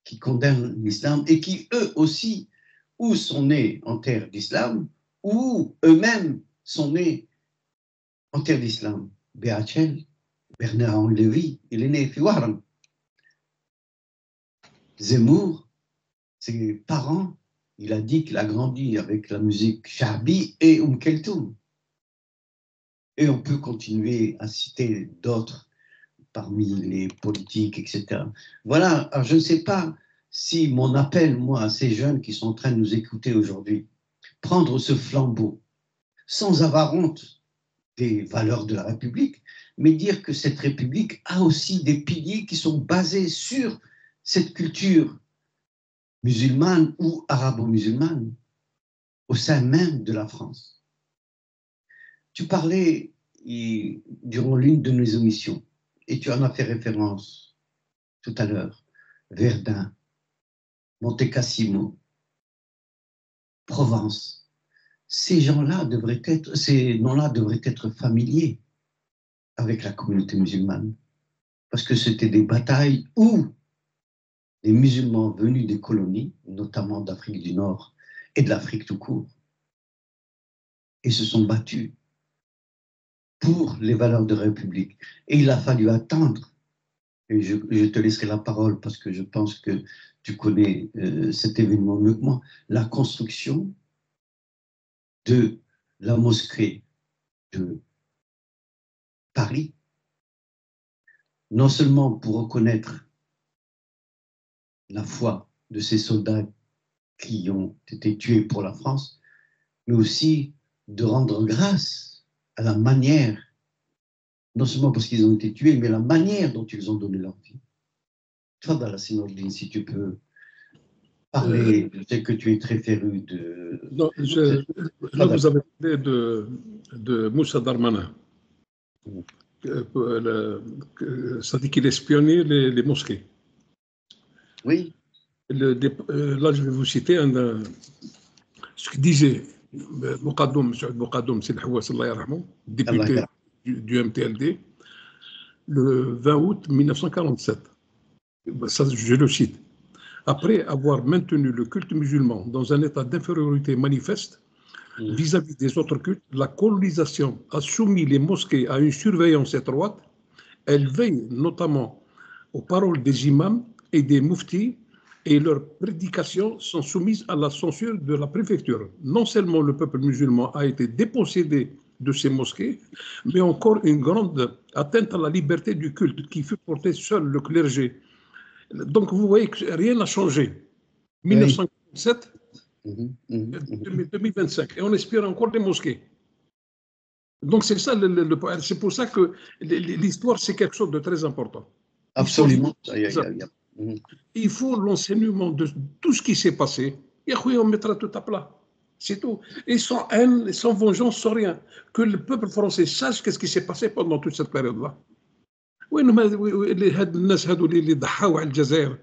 qui condamnent l'islam et qui, eux aussi, ou sont nés en terre d'islam, ou eux-mêmes sont nés en terre d'islam. BHL, Bernard-Henri Lévy, il est né à Fiwaram. Zemmour, ses parents, il a dit qu'il a grandi avec la musique Shabi et Keltoum. Et on peut continuer à citer d'autres parmi les politiques, etc. Voilà, alors je ne sais pas si mon appel, moi, à ces jeunes qui sont en train de nous écouter aujourd'hui, prendre ce flambeau, sans avoir honte des valeurs de la République, mais dire que cette République a aussi des piliers qui sont basés sur cette culture musulmane ou arabo-musulmane au sein même de la France. Tu parlais durant l'une de nos émissions, et tu en as fait référence tout à l'heure, Verdun, Monte Cassino, Provence. Ces gens-là devraient être, ces noms-là devraient être familiers avec la communauté musulmane, parce que c'était des batailles où les musulmans venus des colonies, notamment d'Afrique du Nord et de l'Afrique tout court, et se sont battus pour les valeurs de la République. Et il a fallu attendre, et je te laisserai la parole parce que je pense que tu connais cet événement mieux que moi, la construction de la mosquée de Paris, non seulement pour reconnaître la foi de ces soldats qui ont été tués pour la France, mais aussi de rendre grâce à la manière, non seulement parce qu'ils ont été tués, mais la manière dont ils ont donné leur vie. Fadala Sinordine, si tu peux parler, je sais que tu es très féru de... Non, là, vous avez parlé de Moussa Darmanin. Ça dit qu'il espionnait les mosquées. Oui. Là, je vais vous citer ce que disait Moukadoum, Sid Houas, Allah yarhamou, député du MTLD, le 20 août 1947. Ça, je le cite. Après avoir maintenu le culte musulman dans un état d'infériorité manifeste vis-à-vis des autres cultes, la colonisation a soumis les mosquées à une surveillance étroite. Elle veille notamment aux paroles des imams et des muftis, et leurs prédications sont soumises à la censure de la préfecture. Non seulement le peuple musulman a été dépossédé de ces mosquées, mais encore une grande atteinte à la liberté du culte qui fut portée seul le clergé. Donc vous voyez que rien n'a changé. 1947, 2025, et on espère encore des mosquées. Donc c'est ça, c'est pour ça que l'histoire c'est quelque chose de très important. Absolument. Il faut l'enseignement de tout ce qui s'est passé. Et on mettra tout à plat. C'est tout. Et sans haine, sans vengeance, sans rien. Que le peuple français sache qu'est-ce qui s'est passé pendant toute cette période-là. اللي ضحاوا على الجزائر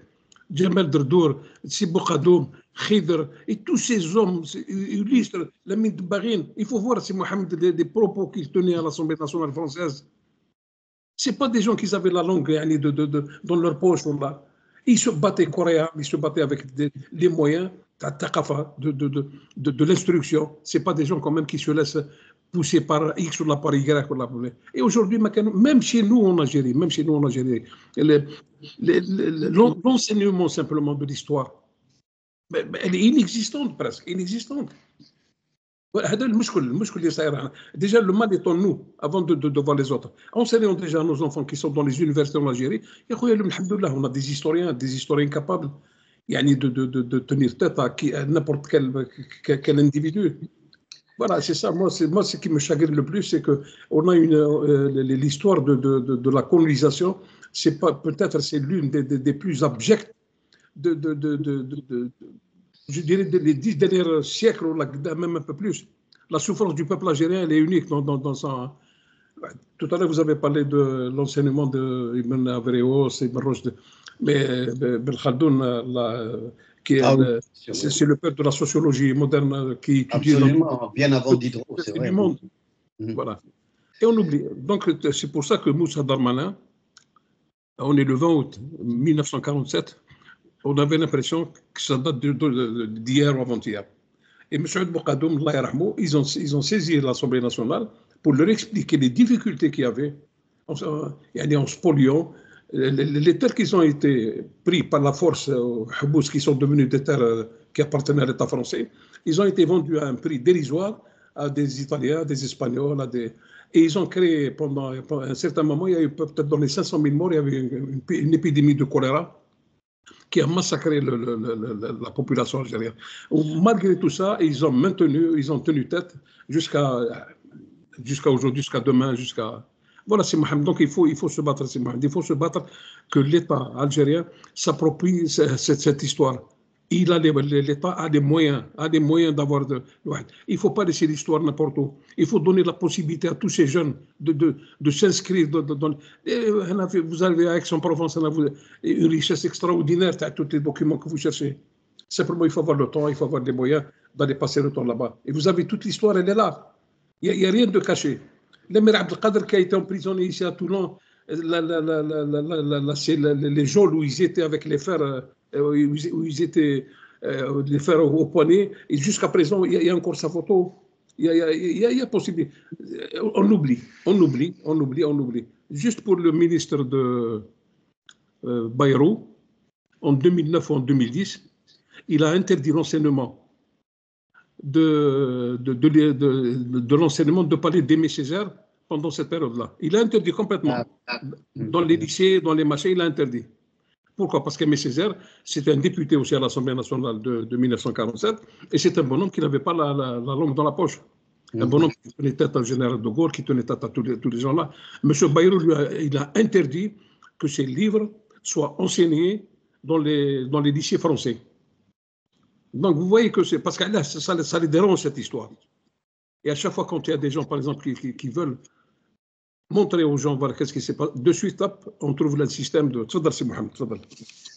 جمال دردور سي بوقادوم خضر et tous ces hommes Ulysse Lamine Baghine, il faut voir si Mohamed des propos qu'il tenait à l'Assemblée nationale française, c'est pas des gens qui avaient la langue dans leur poche là. Ils se battaient coréens, ils se battaient avec les moyens de l'instruction. C'est pas des gens quand même qui se laissent poussés par X ou par Y. Et aujourd'hui, même chez nous en Algérie, l'enseignement simplement de l'histoire, elle est inexistante presque, inexistante. Déjà, le mal est en nous avant de voir les autres. Enseignons déjà à nos enfants qui sont dans les universités en Algérie. On a des historiens capables de tenir tête à n'importe quel individu. Voilà, c'est ça. Moi, ce qui me chagrine le plus, c'est qu'on a l'histoire de la colonisation. C'est pas, peut-être, c'est l'une des plus abjectes je dirais les 10 derniers siècles, ou même un peu plus. La souffrance du peuple algérien, elle est unique dans sa... Tout à l'heure, vous avez parlé de l'enseignement d'Ibn Avreos, Ibn Rushd, mais Ben Khaldoun, c'est le père de la sociologie moderne qui étudie... Absolument, bien avant Diderot, c'est vrai. Du monde. Voilà. Et on oublie. Donc, c'est pour ça que Moussa Darmanin, on est le 20 août 1947, on avait l'impression que ça date d'hier ou avant-hier. Et M. Boukadoum, Allah yarhamou, ils ont saisi l'Assemblée nationale pour leur expliquer les difficultés qu'il y avait en spoliant les terres qui ont été prises par la force, qui sont devenues des terres qui appartenaient à l'État français. Ils ont été vendus à un prix dérisoire à des Italiens, des Espagnols, et ils ont créé pendant un certain moment, il y a eu peut-être dans les 500 000 morts, il y avait une épidémie de choléra qui a massacré la population algérienne. Malgré tout ça, ils ont tenu tête jusqu'à aujourd'hui, jusqu'à demain, Voilà, c'est Mohamed. Donc il faut se battre, c'est Mohamed. Il faut se battre que l'État algérien s'approprie cette histoire. L'État a des moyens d'avoir il ne faut pas laisser l'histoire n'importe où. Il faut donner la possibilité à tous ces jeunes de s'inscrire vous avez à Aix-en-Provence une richesse extraordinaire à tous les documents que vous cherchez. Simplement, il faut avoir le temps, il faut avoir des moyens d'aller passer le temps là-bas. Et vous avez toute l'histoire, elle est là. Il n'y a rien de caché. L'Emir Abdelkader qui a été emprisonné ici à Toulon, c'est les geôles où ils étaient avec les fers, où ils étaient les fers au poignet, et jusqu'à présent, il y a encore sa photo. Il y a possibilité. On oublie. Juste pour le ministre de Bayrou, en 2009 ou en 2010, il a interdit l'enseignement de l'enseignement de parler d'Aimé Césaire pendant cette période-là. Il a interdit complètement. Dans les lycées, dans les machins, il a interdit. Pourquoi? Parce qu'Aimé Césaire, c'était un député aussi à l'Assemblée nationale de 1947, et c'est un bonhomme qui n'avait pas la langue dans la poche. Un bonhomme qui tenait tête au général de Gaulle, qui tenait tête à tous les gens-là. M. Bayrou, lui, il a interdit que ces livres soient enseignés dans les lycées français. Donc, vous voyez que c'est parce que là, ça les dérange, cette histoire. Et à chaque fois, quand il y a des gens, par exemple, qui veulent montrer aux gens, voilà, qu'est-ce qui s'est passé, de suite, hop, on trouve le système de.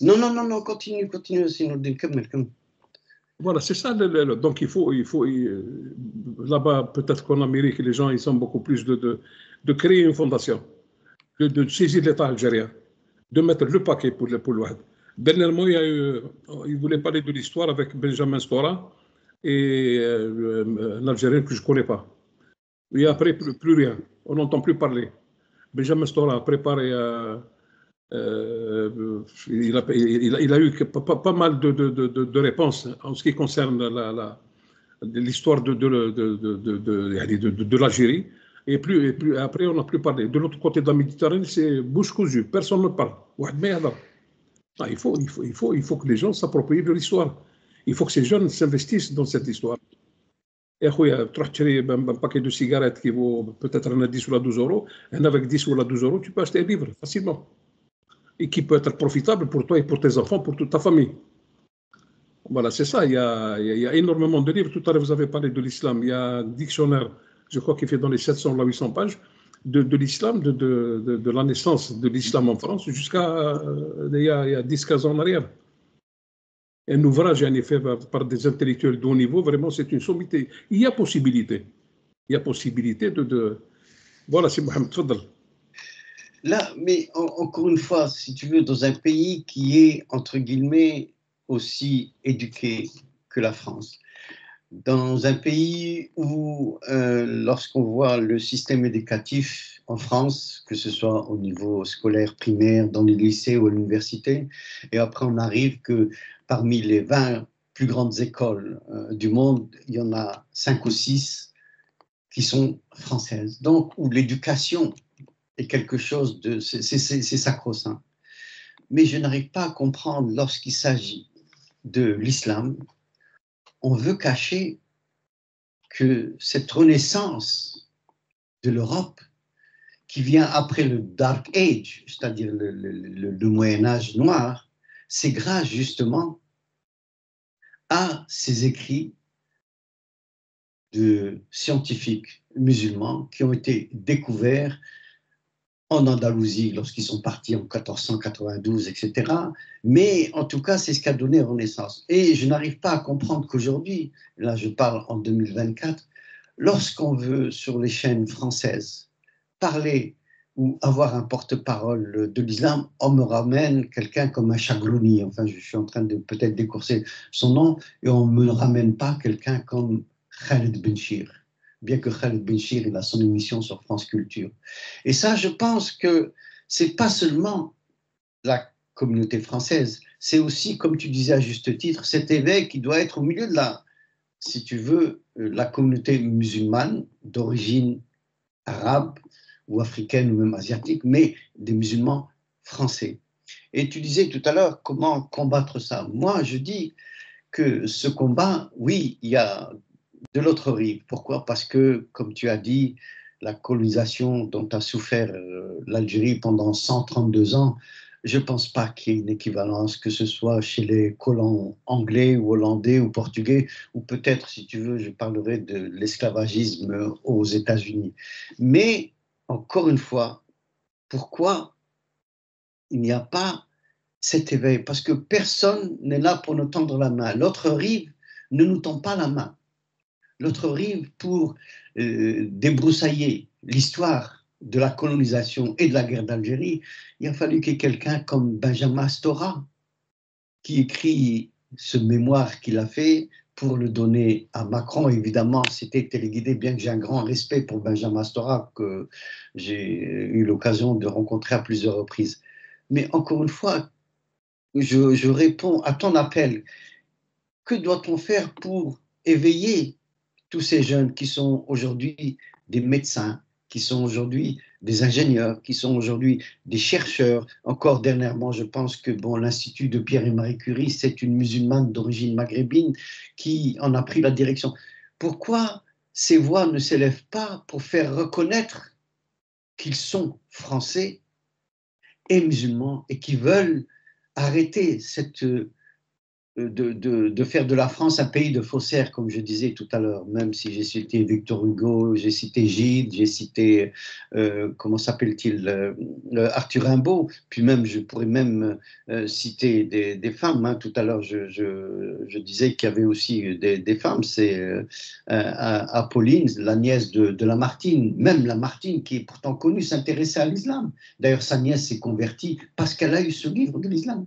Non, continue, sinon, voilà, c'est ça. Donc, il faut là-bas, peut-être qu'en Amérique, les gens, ils sont beaucoup plus de créer une fondation, de saisir l'État algérien, de mettre le paquet pour le Wahd. Dernièrement, il voulait parler de l'histoire avec Benjamin Stora et l'Algérien que je ne connais pas. Et après, plus rien. On n'entend plus parler. Benjamin Stora a préparé. Il a eu pas mal de réponses en ce qui concerne l'histoire de l'Algérie. Et plus après, on n'a plus parlé. De l'autre côté de la Méditerranée, c'est bouche cousue. Personne ne parle. Il faut que les gens s'approprient de l'histoire. Il faut que ces jeunes s'investissent dans cette histoire. Et tu as un paquet de cigarettes qui vaut peut-être 10 ou 12 euros. Et avec 10 ou 12 euros, tu peux acheter un livre facilement. Et qui peut être profitable pour toi et pour tes enfants, pour toute ta famille. Voilà, c'est ça. Il y a énormément de livres. Tout à l'heure, vous avez parlé de l'islam. Il y a un dictionnaire, je crois, qui fait dans les 700 ou 800 pages, de l'islam, de la naissance de l'islam en France, jusqu'à il y a 10-15 ans en arrière. Un ouvrage, en effet, par des intellectuels de haut niveau, vraiment, c'est une sommité. Il y a possibilité. Voilà, c'est Mohamed Fadl. Là, mais encore une fois, si tu veux, dans un pays qui est, entre guillemets, aussi éduqué que la France, dans un pays où, lorsqu'on voit le système éducatif en France, que ce soit au niveau scolaire, primaire, dans les lycées ou à l'université, et après on arrive que parmi les 20 plus grandes écoles du monde, il y en a 5 ou 6 qui sont françaises. Donc, où l'éducation est quelque chose de... c'est sacro-saint. Mais je n'arrive pas à comprendre, lorsqu'il s'agit de l'islam, on veut cacher que cette renaissance de l'Europe, qui vient après le Dark Age, c'est-à-dire le Moyen-Âge noir, c'est grâce justement à ces écrits de scientifiques musulmans qui ont été découverts en Andalousie lorsqu'ils sont partis en 1492, etc. Mais en tout cas, c'est ce qui a donné Renaissance. Et je n'arrive pas à comprendre qu'aujourd'hui, là je parle en 2024, lorsqu'on veut sur les chaînes françaises parler ou avoir un porte-parole de l'islam, on me ramène quelqu'un comme un Chagrouni. Enfin, je suis en train de peut-être décourser son nom, et on ne me ramène pas quelqu'un comme Khaled Benchir, bien que Khaled Benchir il a son émission sur France Culture. Et ça, je pense que c'est pas seulement la communauté française, c'est aussi, comme tu disais à juste titre, cet évêque qui doit être au milieu de la, si tu veux, la communauté musulmane d'origine arabe ou africaine ou même asiatique, mais des musulmans français. Et tu disais tout à l'heure, comment combattre ça? Moi, je dis que ce combat, oui, il y a de l'autre rive. Pourquoi? Parce que, comme tu as dit, la colonisation dont a souffert l'Algérie pendant 132 ans, je ne pense pas qu'il y ait une équivalence, que ce soit chez les colons anglais ou hollandais ou portugais, ou peut-être, si tu veux, je parlerai de l'esclavagisme aux États-Unis. Mais, encore une fois, pourquoi il n'y a pas cet éveil? Parce que personne n'est là pour nous tendre la main. L'autre rive ne nous tend pas la main. L'autre rive, pour débroussailler l'histoire de la colonisation et de la guerre d'Algérie, il a fallu qu'il y ait quelqu'un comme Benjamin Stora qui écrit ce mémoire qu'il a fait pour le donner à Macron. Évidemment, c'était téléguidé, bien que j'ai un grand respect pour Benjamin Stora, que j'ai eu l'occasion de rencontrer à plusieurs reprises. Mais encore une fois, je réponds à ton appel. Que doit-on faire pour éveiller tous ces jeunes qui sont aujourd'hui des médecins, qui sont aujourd'hui des ingénieurs, qui sont aujourd'hui des chercheurs. Encore dernièrement, je pense que bon, l'Institut de Pierre et Marie Curie, c'est une musulmane d'origine maghrébine qui en a pris la direction. Pourquoi ces voix ne s'élèvent pas pour faire reconnaître qu'ils sont français et musulmans et qui veulent arrêter de faire de la France un pays de faussaires, comme je disais tout à l'heure, même si j'ai cité Victor Hugo, j'ai cité Gide, j'ai cité, comment s'appelle-t-il, Arthur Rimbaud, puis même, je pourrais même citer des femmes. Hein. Tout à l'heure, je disais qu'il y avait aussi des femmes, c'est Apolline, la nièce de Lamartine, même Lamartine, qui est pourtant connue, s'intéressait à l'islam. D'ailleurs, sa nièce s'est convertie parce qu'elle a eu ce livre de l'islam.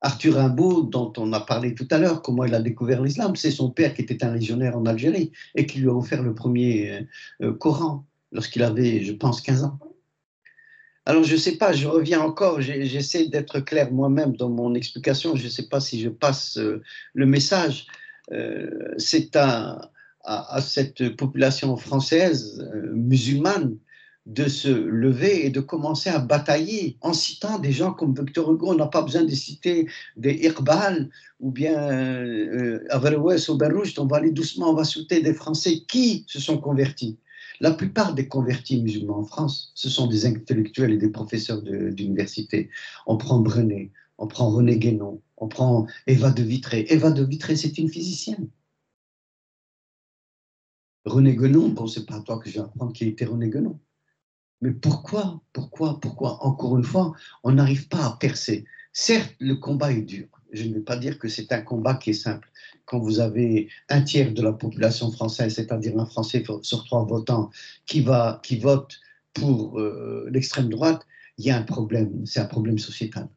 Arthur Rimbaud, dont on a parlé tout à l'heure, comment il a découvert l'islam, c'est son père qui était un légionnaire en Algérie et qui lui a offert le premier Coran lorsqu'il avait, je pense, 15 ans. Alors, je ne sais pas, je reviens encore, j'essaie d'être clair moi-même dans mon explication, je ne sais pas si je passe le message. C'est à cette population française musulmane de se lever et de commencer à batailler en citant des gens comme Victor Hugo. On n'a pas besoin de citer des Iqbal ou bien Averroès ou Ben Rushd. On va aller doucement, on va citer des Français qui se sont convertis. La plupart des convertis musulmans en France, ce sont des intellectuels et des professeurs d'université. On prend Brenet, on prend René Guénon, on prend Eva de Vitré. Eva de Vitré, c'est une physicienne. René Guénon, bon, c'est pas à toi que je vais apprendre qui était René Guénon. Mais pourquoi, encore une fois, on n'arrive pas à percer? Certes, le combat est dur. Je ne vais pas dire que c'est un combat qui est simple. Quand vous avez un tiers de la population française, c'est-à-dire un Français sur 3 votants, qui vote pour l'extrême droite, il y a un problème. C'est un problème sociétal.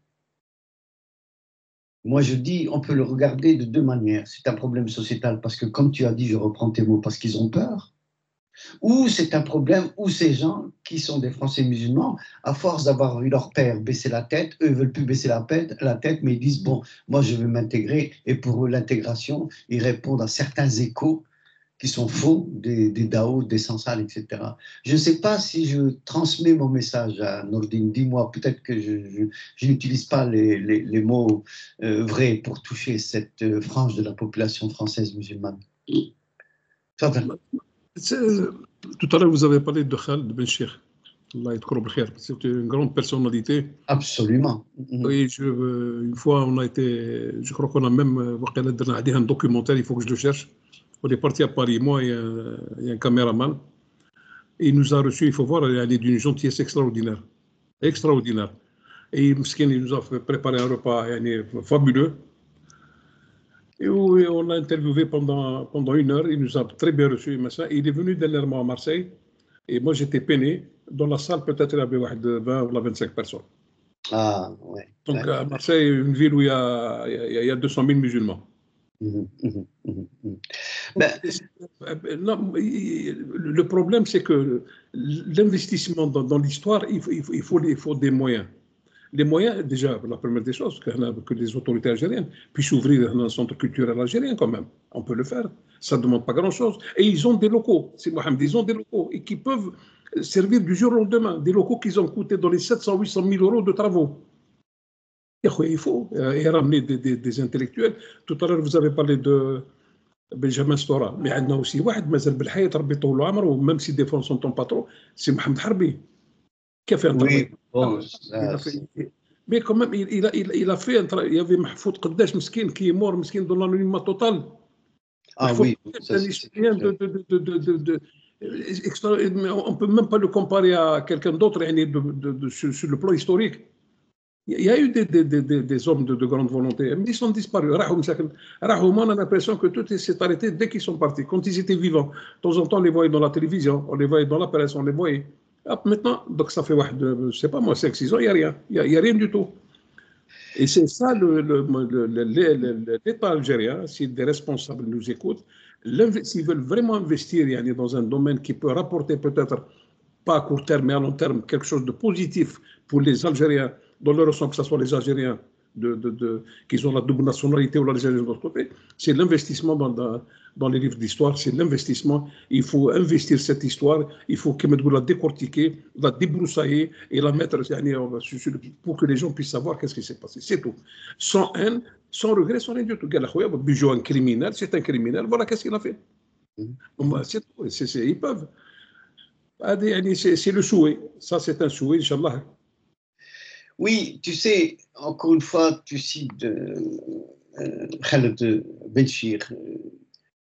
Moi, je dis, on peut le regarder de 2 manières. C'est un problème sociétal parce que, comme tu as dit, je reprends tes mots, parce qu'ils ont peur. Ou c'est un problème où ces gens qui sont des Français musulmans, à force d'avoir vu leur père baisser la tête, eux ne veulent plus baisser la tête, mais ils disent, bon, moi je veux m'intégrer, et pour eux l'intégration, ils répondent à certains échos qui sont faux, des Dao, des Sansal, etc. Je ne sais pas si je transmets mon message à Nordine, dis-moi, peut-être que je n'utilise pas les mots vrais pour toucher cette frange de la population française musulmane. Tout à l'heure, vous avez parlé de Khaled Ben Cheikh. C'est une grande personnalité. Absolument. Oui, une fois, on a été, je crois qu'on a même un documentaire, il faut que je le cherche. On est parti à Paris, moi et un caméraman. Et il nous a reçus, il faut voir, elle est d'une gentillesse extraordinaire. Extraordinaire. Et il nous a préparé un repas fabuleux. Et on l'a interviewé pendant 1 heure. Il nous a très bien reçus. Il est venu dernièrement à Marseille. Et moi, j'étais peiné. Dans la salle, peut-être, il y avait 20 ou 25 personnes. Ah, ouais. Donc, à Marseille, une ville où il y a 200 000 musulmans. Ben, non, le problème, c'est que l'investissement dans l'histoire, il faut des moyens. Les moyens, déjà, la première des choses, que les autorités algériennes puissent ouvrir un centre culturel algérien quand même. On peut le faire. Ça ne demande pas grand-chose. Et ils ont des locaux. C'est Mohamed, ils ont des locaux et qui peuvent servir du jour au lendemain. Des locaux qui ont coûté dans les 700-800 000 euros de travaux. Il faut ramener des intellectuels. Tout à l'heure, vous avez parlé de Benjamin Stora. Mais il y en a aussi واحد مازال بالحياة ربي يطول له عمره, même si des fois on ne s'entend pas trop, c'est Mohamed Harbi. Qui a fait un travail. Bon, mais quand même, il a fait un travail. Il y avait Mahfoud Qaddash, Meskin, qui est mort, Meskin, dans l'anonymat total. Ah oui, c'est un historien on ne peut même pas le comparer à quelqu'un d'autre sur le plan historique. Il y a eu des hommes de grande volonté, mais ils sont disparus. On a l'impression que tout s'est arrêté dès qu'ils sont partis, quand ils étaient vivants. De temps en temps, on les voyait dans la télévision, on les voyait dans la presse, on les voyait. Hop, maintenant, donc ça fait, je ne sais pas moi, 5-6 ans, il n'y a rien. Il n'y a rien du tout. Et c'est ça l'État algérien, si des responsables nous écoutent, s'ils veulent vraiment investir dans un domaine qui peut rapporter peut-être, pas à court terme, mais à long terme, quelque chose de positif pour les Algériens, dans leur sens, que ce soit les Algériens qu'ils ont la double nationalité ou l'Algérie de l'autre côté. C'est l'investissement dans les livres d'histoire, c'est l'investissement. Il faut investir cette histoire, il faut la décortiquer, la débroussailler et la mettre pour que les gens puissent savoir qu'est-ce qui s'est passé. C'est tout. Sans haine, sans regret, sans rien du tout. Bijou, un criminel, c'est un criminel, voilà qu'est-ce qu'il a fait. C'est tout. Ils peuvent. C'est le souhait. Ça, c'est un souhait, Inch'Allah. Oui, tu sais, encore une fois, tu cites Khaled Benchir,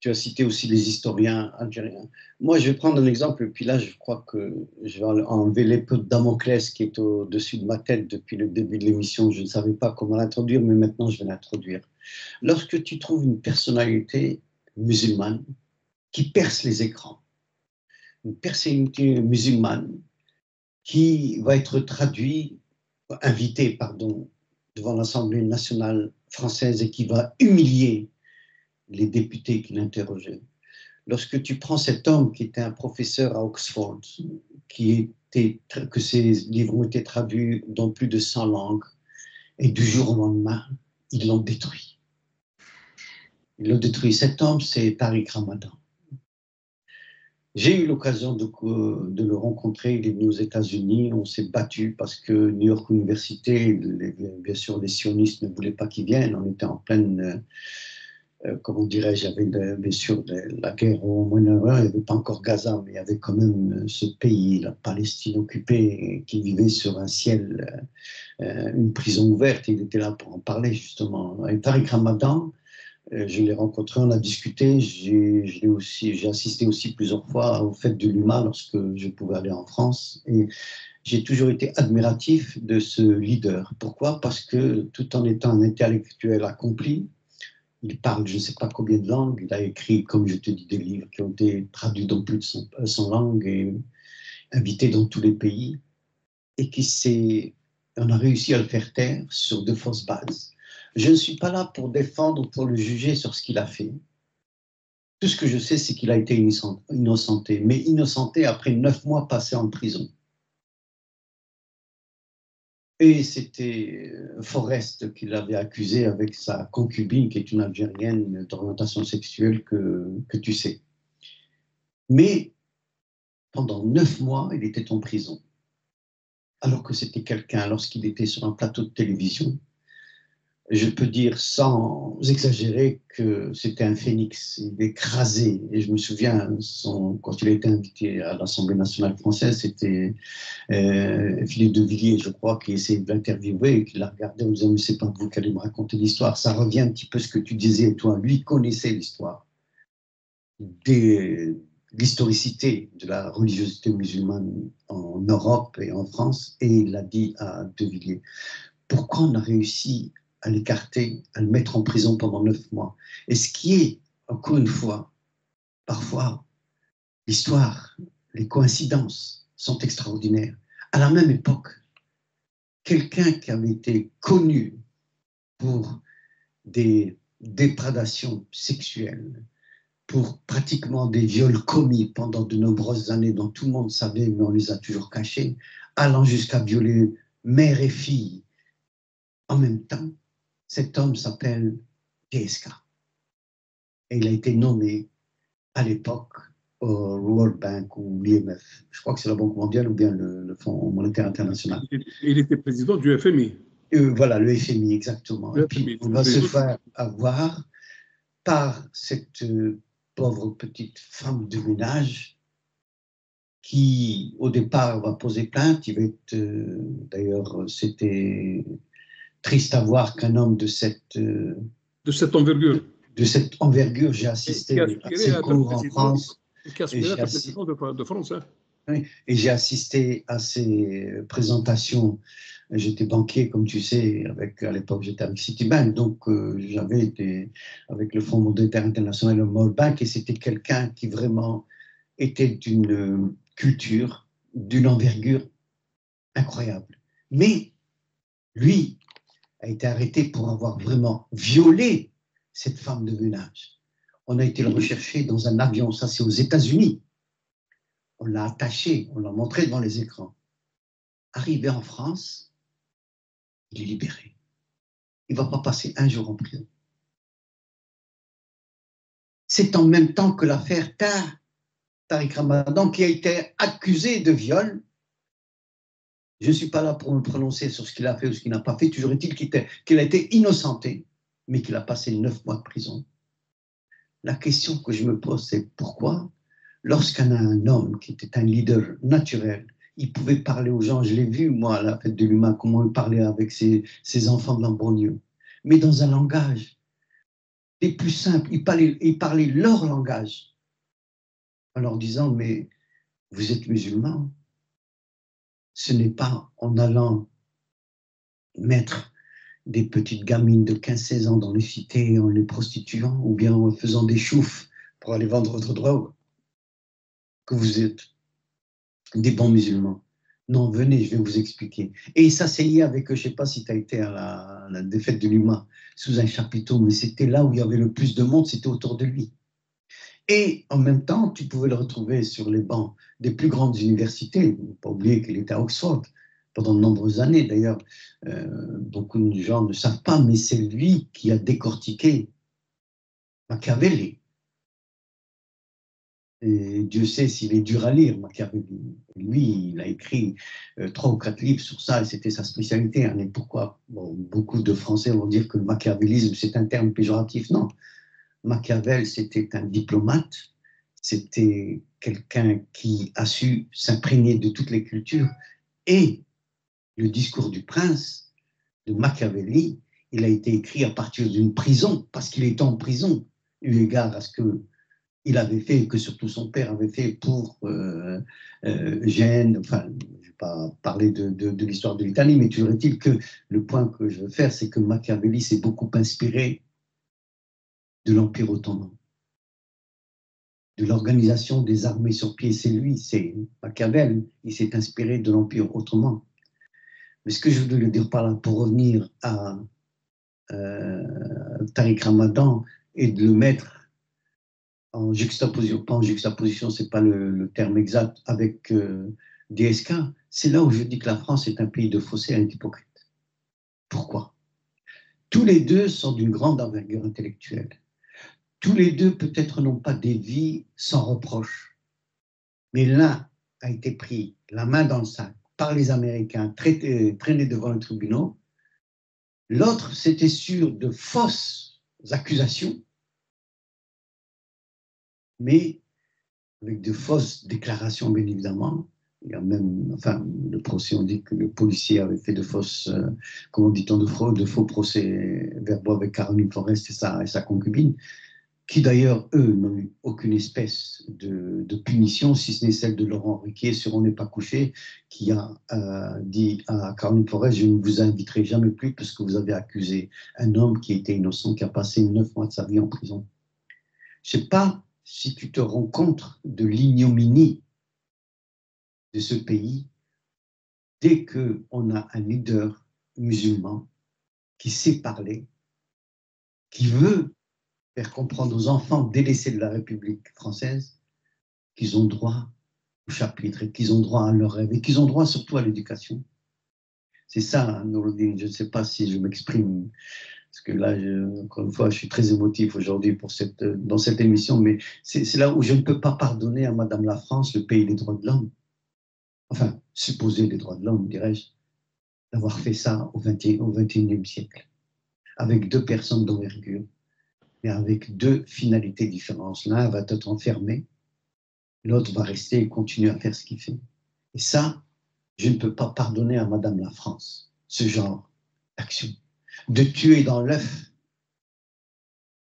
tu as cité aussi les historiens algériens. Moi, je vais prendre un exemple, et puis là, je crois que je vais enlever l'épée de Damoclès qui est au-dessus de ma tête depuis le début de l'émission. Je ne savais pas comment l'introduire, mais maintenant, je vais l'introduire. Lorsque tu trouves une personnalité musulmane qui perce les écrans, une personnalité musulmane qui va être invité, devant l'Assemblée nationale française et qui va humilier les députés qui l'interrogeaient. Lorsque tu prends cet homme qui était un professeur à Oxford, que ses livres ont été traduits dans plus de 100 langues, et du jour au lendemain, ils l'ont détruit. Ils l'ont détruit. Cet homme, c'est Tariq Ramadan. J'ai eu l'occasion de le rencontrer, il est venu aux États-Unis, on s'est battu parce que New York Université, bien sûr les sionistes ne voulaient pas qu'il vienne, on était en pleine, comment dirais-je, il y avait bien sûr la guerre au Moyen-Orient, il n'y avait pas encore Gaza, mais il y avait quand même ce pays, la Palestine occupée, qui vivait sur un ciel, une prison ouverte, il était là pour en parler justement. Et Tariq Ramadan, je l'ai rencontré, on a discuté, j'ai assisté aussi plusieurs fois aux fêtes de l'UMA lorsque je pouvais aller en France et j'ai toujours été admiratif de ce leader. Pourquoi? Parce que tout en étant un intellectuel accompli, il parle je ne sais pas combien de langues, il a écrit, comme je te dis, des livres qui ont été traduits dans plus de 100 langues et invités dans tous les pays et on a réussi à le faire taire sur de fausses bases. Je ne suis pas là pour défendre ou pour le juger sur ce qu'il a fait. Tout ce que je sais, c'est qu'il a été innocenté, mais innocenté après 9 mois passés en prison. Et c'était Forrest qui l'avait accusé avec sa concubine, qui est une Algérienne d'orientation sexuelle que tu sais. Mais pendant 9 mois, il était en prison. Alors que c'était quelqu'un, lorsqu'il était sur un plateau de télévision, je peux dire sans exagérer que c'était un phénix, il écrasé. Et je me souviens, quand il a été invité à l'Assemblée nationale française, c'était Philippe de Villiers, je crois, qui essayait de l'interviewer et qui l'a regardé en disant « Mais c'est pas vous qui allez me raconter l'histoire ». Ça revient un petit peu à ce que tu disais, toi. Lui connaissait l'histoire, l'historicité de la religiosité musulmane en Europe et en France, et il l'a dit à de Villiers. Pourquoi on a réussi à l'écarter, à le mettre en prison pendant 9 mois? Et ce qui est, encore une fois, parfois, l'histoire, les coïncidences sont extraordinaires. À la même époque, quelqu'un qui avait été connu pour des déprédations sexuelles, pour pratiquement des viols commis pendant de nombreuses années dont tout le monde savait, mais on les a toujours cachés, allant jusqu'à violer mère et fille en même temps. Cet homme s'appelle GSK. Et il a été nommé à l'époque au World Bank ou l'IMF. Je crois que c'est la Banque mondiale ou bien le Fonds monétaire international. Il était président du FMI. Voilà, le FMI, exactement. Et puis, on va se faire avoir par cette pauvre petite femme de ménage qui, au départ, va poser plainte. Il va être, d'ailleurs, c'était triste à voir qu'un homme de cette envergure. De cette envergure, j'ai assisté à ses cours en France. Qui a aspiré à être président de France. Hein. Oui, et j'ai assisté à ses présentations. J'étais banquier, comme tu sais, à l'époque j'étais avec Citibank, donc j'avais été avec le Fonds monétaire international, le World Bank, et c'était quelqu'un qui vraiment était d'une culture, d'une envergure incroyable. Mais lui a été arrêté pour avoir vraiment violé cette femme de ménage. On a été le rechercher dans un avion, ça c'est aux États-Unis. On l'a attaché, on l'a montré devant les écrans. Arrivé en France, il est libéré. il ne va pas passer un jour en prison. C'est en même temps que l'affaire Tariq Ramadan qui a été accusé de viol. Je ne suis pas là pour me prononcer sur ce qu'il a fait ou ce qu'il n'a pas fait. Toujours est-il qu'il a été innocenté, mais qu'il a passé 9 mois de prison. La question que je me pose, c'est pourquoi, lorsqu'on a un homme qui était un leader naturel, il pouvait parler aux gens, je l'ai vu, moi, à la fête de l'humain, comment il parlait avec ses enfants de la banlieue, mais dans un langage les plus simples, il parlait leur langage, en leur disant, mais vous êtes musulmans, ce n'est pas en allant mettre des petites gamines de 15-16 ans dans les cités, en les prostituant, ou bien en faisant des choufs pour aller vendre votre drogue, que vous êtes des bons musulmans. Non, venez, je vais vous expliquer. Et il s'asseyait avec eux, je ne sais pas si tu as été à la défaite de l'UMA, sous un chapiteau, mais c'était là où il y avait le plus de monde, c'était autour de lui. Et en même temps, tu pouvais le retrouver sur les bancs des plus grandes universités. Il ne faut pas oublier qu'il était à Oxford pendant de nombreuses années. D'ailleurs, beaucoup de gens ne savent pas, mais c'est lui qui a décortiqué Machiavelli. Et Dieu sait s'il est dur à lire, Machiavelli. Lui, il a écrit 3 ou 4 livres sur ça, et c'était sa spécialité. Hein. Et pourquoi beaucoup de Français vont dire que le machiavélisme, c'est un terme péjoratif. Non. Machiavel, c'était un diplomate, c'était quelqu'un qui a su s'imprégner de toutes les cultures. Et le discours du prince de Machiavelli, il a été écrit à partir d'une prison, parce qu'il était en prison, eu égard à ce qu'il avait fait, et que surtout son père avait fait pour Gênes. Enfin, je ne vais pas parler de l'histoire de l'Italie, mais toujours est-il que le point que je veux faire, c'est que Machiavelli s'est beaucoup inspiré de l'Empire ottoman, de l'organisation des armées sur pied. C'est lui, c'est Machiavel, il s'est inspiré de l'Empire ottoman. Mais ce que je voulais dire par là, pour revenir à Tariq Ramadan, et de le mettre en juxtaposition, pas en juxtaposition, c'est pas le terme exact, avec DSK, c'est là où je dis que la France est un pays de faussaires et d'hypocrites. Pourquoi? Tous les deux sont d'une grande envergure intellectuelle. Tous les deux, peut-être, n'ont pas des vies sans reproche. Mais l'un a été pris la main dans le sac par les Américains, traîné devant un tribunal. L'autre, c'était sûr de fausses accusations, mais avec de fausses déclarations, bien évidemment. Il y a même, enfin, le procès, on dit que le policier avait fait de fausses, comment dit-on, de faux procès-verbaux avec Caroline Forest et sa concubine, qui d'ailleurs, eux, n'ont eu aucune espèce de punition, si ce n'est celle de Laurent Ruquier sur On n'est pas couché, qui a dit à Caroline Forest, je ne vous inviterai jamais plus parce que vous avez accusé un homme qui était innocent, qui a passé 9 mois de sa vie en prison. Je ne sais pas si tu te rends compte de l'ignominie de ce pays dès qu'on a un leader musulman qui sait parler, qui veut faire comprendre aux enfants délaissés de la République française qu'ils ont droit au chapitre et qu'ils ont droit à leurs rêves et qu'ils ont droit surtout à l'éducation. C'est ça, Nouroudine, je ne sais pas si je m'exprime, parce que là, encore une fois, je suis très émotif aujourd'hui dans cette émission, mais c'est là où je ne peux pas pardonner à Madame la France, le pays des droits de l'homme, enfin, supposé des droits de l'homme, dirais-je, d'avoir fait ça au XXIe siècle, avec 2 personnes d'envergure, mais avec 2 finalités différentes. L'un va être enfermé, l'autre va rester et continuer à faire ce qu'il fait. Et ça, je ne peux pas pardonner à Madame la France, ce genre d'action. De tuer dans l'œuf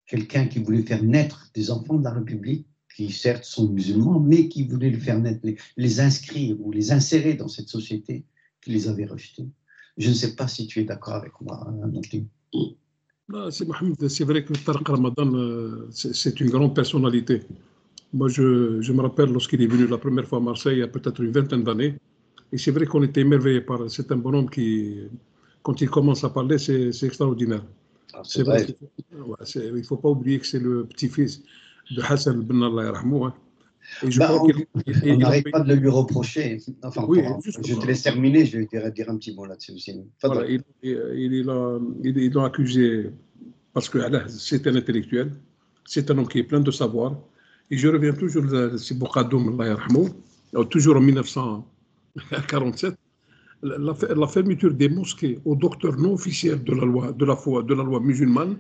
quelqu'un qui voulait faire naître des enfants de la République, qui certes sont musulmans, mais qui voulaient le faire naître, les inscrire ou les insérer dans cette société qui les avait rejetés. Je ne sais pas si tu es d'accord avec moi, Notli. C'est Mohamed, c'est vrai que Tariq Ramadan, c'est une grande personnalité. Moi, je me rappelle lorsqu'il est venu la première fois à Marseille, il y a peut-être une vingtaine d'années, et c'est vrai qu'on était émerveillés par c'est un bonhomme qui, quand il commence à parler, c'est extraordinaire. C'est vrai. Il ne faut pas oublier que c'est le petit-fils de Hassan Ben Allah yarhamou. Et je Bah, crois qu'il on il a n'arrête payé. pas de lui reprocher. Enfin, Oui, je te justement. laisse terminer, je vais dire un petit mot là-dessus aussi. Voilà, Fadal. ils l'ont accusé parce que Allah, c'est un intellectuel, c'est un homme qui est plein de savoir. Et je reviens toujours à Sibou Khadoum, Allah yarhamou, toujours en 1947, la fermeture des mosquées aux docteurs non officiels de la loi, de la foi, de la loi musulmane,